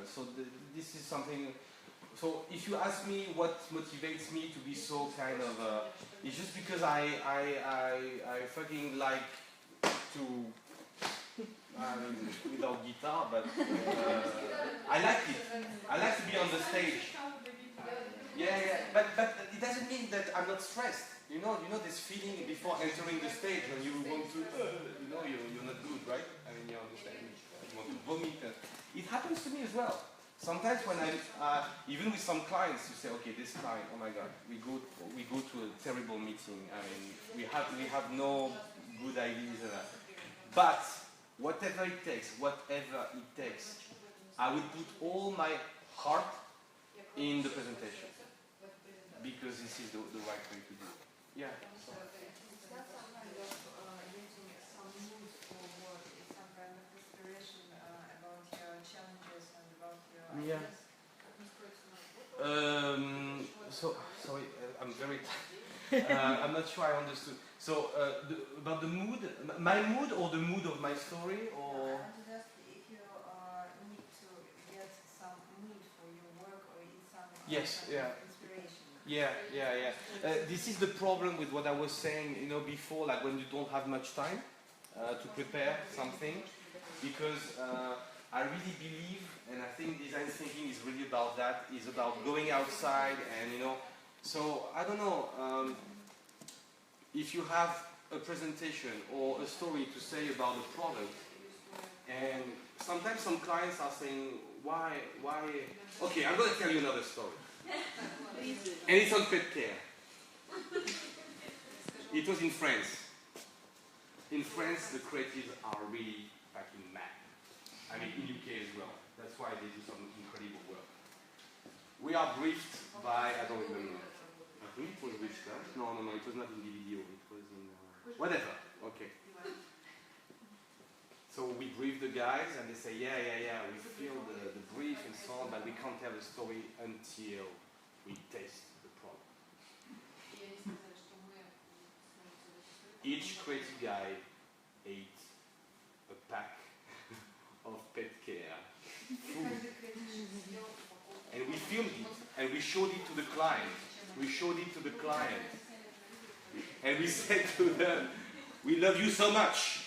B: so this is something. So if you ask me what motivates me to be so kind of, it's just because I fucking like to. Without guitar, but I like it. I like to be on the stage. Yeah. But it doesn't mean that I'm not stressed. You know this feeling before entering the stage when you want to, you're not good, right? I mean, you understand. You want to vomit. It happens to me as well. Sometimes when I'm, even with some clients, you say, okay, this client, oh my God, we go to a terrible meeting. I mean, we have no good ideas. But whatever it takes, I will put all my heart in the presentation because this is the right way to do it. Yeah.
D: I'm not sure I understood. So, about the mood, my mood or the mood of my story, or?
E: Just if you need to get some mood for your work or in some inspiration.
D: Yeah. This is the problem with what I was saying, before, like when you don't have much time to prepare something, because I really believe, and I think design thinking is really about that, is about going outside and, so I don't know, if you have a presentation or a story to say about a product, and sometimes some clients are saying, why, okay, I'm going to tell you another story. And it's on pet care. It was in France. In France, the creatives are really fucking mad. I mean, in UK as well. That's why they do some incredible work. We are briefed by, I don't remember. I think it was Richter. No, it was not in DVD. It was in, whatever. Okay. So we brief the guys and they say, yeah, we feel the brief and so on, but we can't tell the story until we taste the product. Each creative guy ate a pack of pet care food. And we filmed it, and we showed it to the client. And we said to them, we love you so much,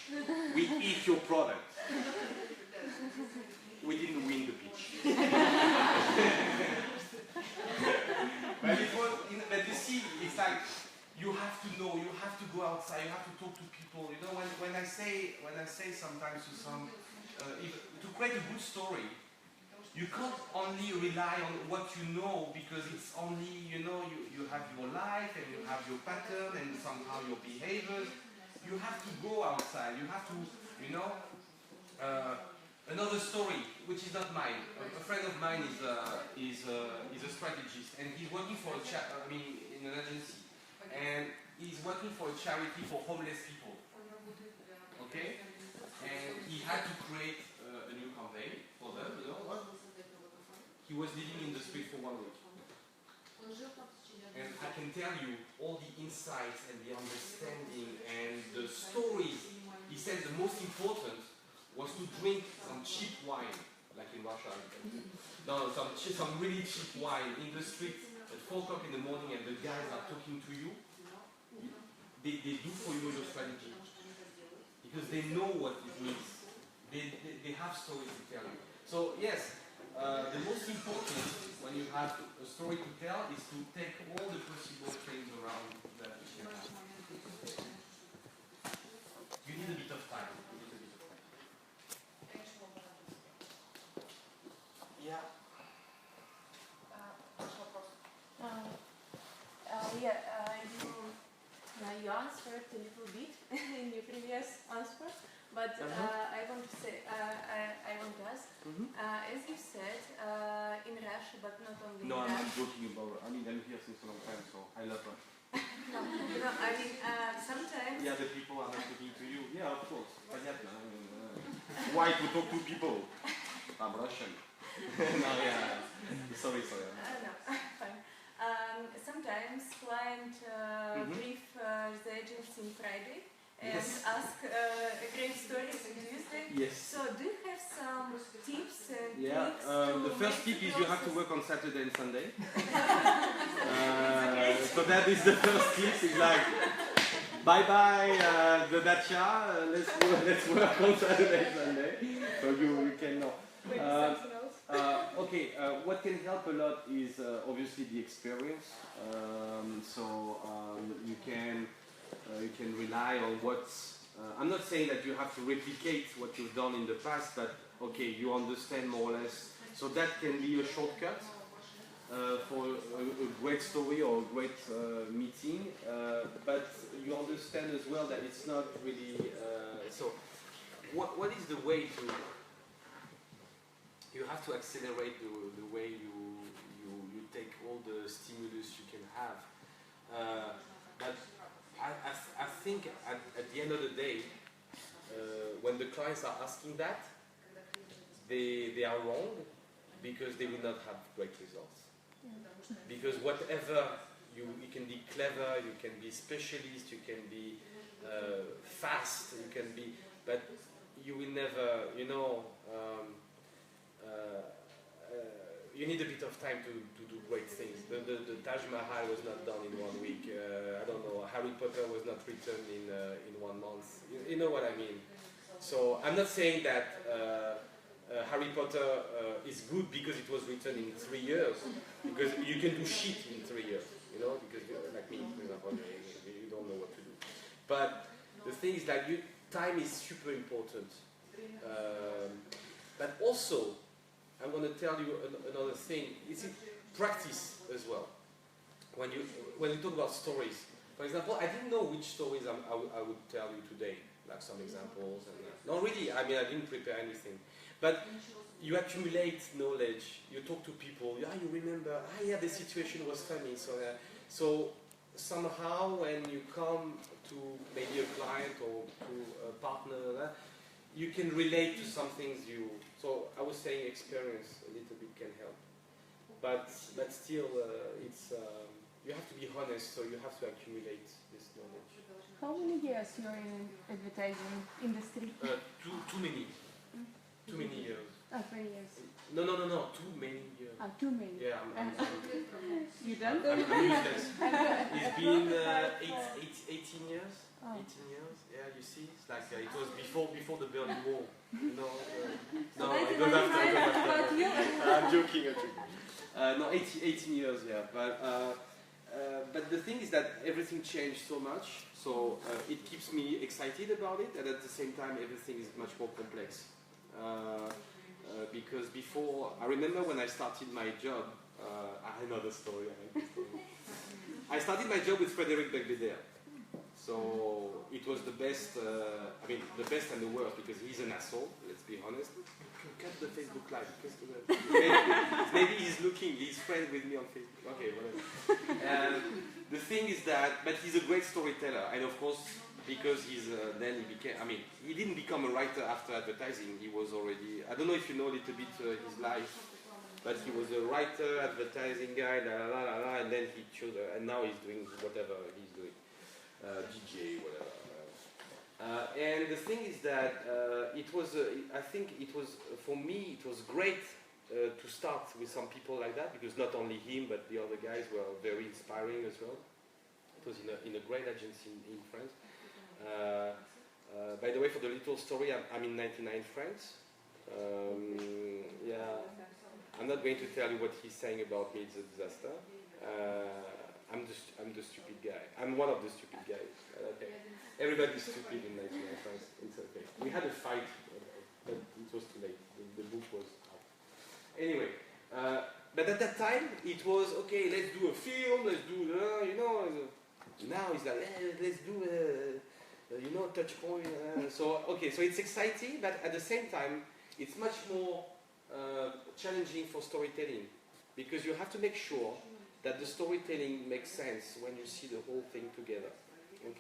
D: we eat your product. We didn't win the pitch. But you see, it's like, you have to know, you have to go outside, you have to talk to people. When I say sometimes to some, to create a good story, you can't only rely on what you know, because it's only, you have your life and you have your pattern and somehow your behaviors. You have to go outside, you have to, another story, which is not mine. A friend of mine is a strategist, and he's working for in an agency. And he's working for a charity for homeless people. Okay? And he had to create a new campaign for them, He was living in the street for 1 week. And I can tell you all the insights and the understanding and the stories. He said the most important was to drink some cheap wine, like in Russia. No, some really cheap wine in the street at 4 o'clock in the morning, and the guys are talking to you. They do for you your strategy, because they know what it means. They have stories to tell you. So yes, the most important when you have a story to tell is to take all the possible things around that you can have. You need a bit of time. Yeah.
G: You answered a little bit in your previous answer, but I want to say, I want to ask, as you said, in Russia, but not only in Russia.
D: I'm joking about. I'm here since a long time, so I love Russia.
G: Sometimes.
D: Yeah, the people are not talking to you. Yeah, of course. Why to talk to people? I'm Russian. Sorry.
G: No, fine. Sometimes client brief the agency on Friday and ask great stories on Tuesday.
D: Yes.
G: So do you have some tips and
D: tricks? The first tip is you have to work on Saturday and Sunday. So that is the first tip. It's like, bye the dacha. Let's work on Saturday and Sunday. So you can know. Okay, what can help a lot is obviously the experience. You can rely on what's. I'm not saying that you have to replicate what you've done in the past, but okay, you understand more or less. So that can be a shortcut for a great story or a great meeting. But you understand as well that it's not really. So, what is the way to? You have to accelerate the way you take all the stimulus you can have. But I think at the end of the day, when the clients are asking that, they are wrong, because they will not have great results. Because whatever you can be clever, you can be specialist, you can be fast, you can be, but you will never, you know, you need a bit of time to do great things. The Taj Mahal was not done in 1 week. I don't know, Harry Potter was not written in 1 month. You know what I mean? So I'm not saying that Harry Potter is good because it was written in 3 years, because you can do shit in 3 years, you know, because like me, for example, you don't know what to do. But the thing is that time is super important. But also, I'm going to tell you another thing. It's practice as well. When you talk about stories, for example, I didn't know which stories I would tell you today, like some examples. And, not really. I mean, I didn't prepare anything. But you accumulate knowledge. You talk to people. Yeah, you remember. Ah, yeah, the situation was funny. So somehow, when you come to maybe a client or to a partner, you can relate to some things you. So I was saying experience a little bit can help, but still it's you have to be honest. So you have to accumulate this knowledge.
G: How many years you're in advertising industry?
D: Too many. Too many years.
G: 3 years.
D: No. Too many years.
G: Too many.
D: Yeah, I'm
G: You done?
D: I'm useless. It's been 18 years.
G: Oh.
D: 18 years. Yeah, you see, it's like it was before the Berlin Wall. No,
G: So
D: no,
G: that's
D: I don't have to.
G: about you.
D: I'm joking. No, 18 years. Yeah, but the thing is that everything changed so much. So it keeps me excited about it, and at the same time, everything is much more complex. Because before, I remember when I started my job, I know the story. I started my job with Frédéric Becbédère. So it was the best, I mean, the best and the worst, because he's an asshole, let's be honest. Cut the Facebook Live. Maybe he's looking, he's friends with me on Facebook. Okay, whatever. The thing is that, but he's a great storyteller, and of course, because then he became, I mean, he didn't become a writer after advertising, he was already, I don't know if you know a little bit his life, but he was a writer, advertising guy, and then he chose, and now he's doing whatever he's doing. DJ, whatever. And the thing is that it was, I think it was, for me, it was great to start with some people like that, because not only him, but the other guys were very inspiring as well. It was in a great agency in France. By the way, for the little story, I'm in 99 francs. Yeah, I'm not going to tell you what he's saying about me, it's a disaster. I'm the stupid guy. I'm one of the stupid guys. Okay. Everybody's stupid in 99 francs. It's okay. We had a fight, but it was too late. The book was out. Anyway, but at that time, it was, okay, let's do a film, let's do, you know, now it's like, let's do, you know, touch point. So, okay, so it's exciting, but at the same time, it's much more challenging for storytelling, because you have to make sure that the storytelling makes sense when you see the whole thing together.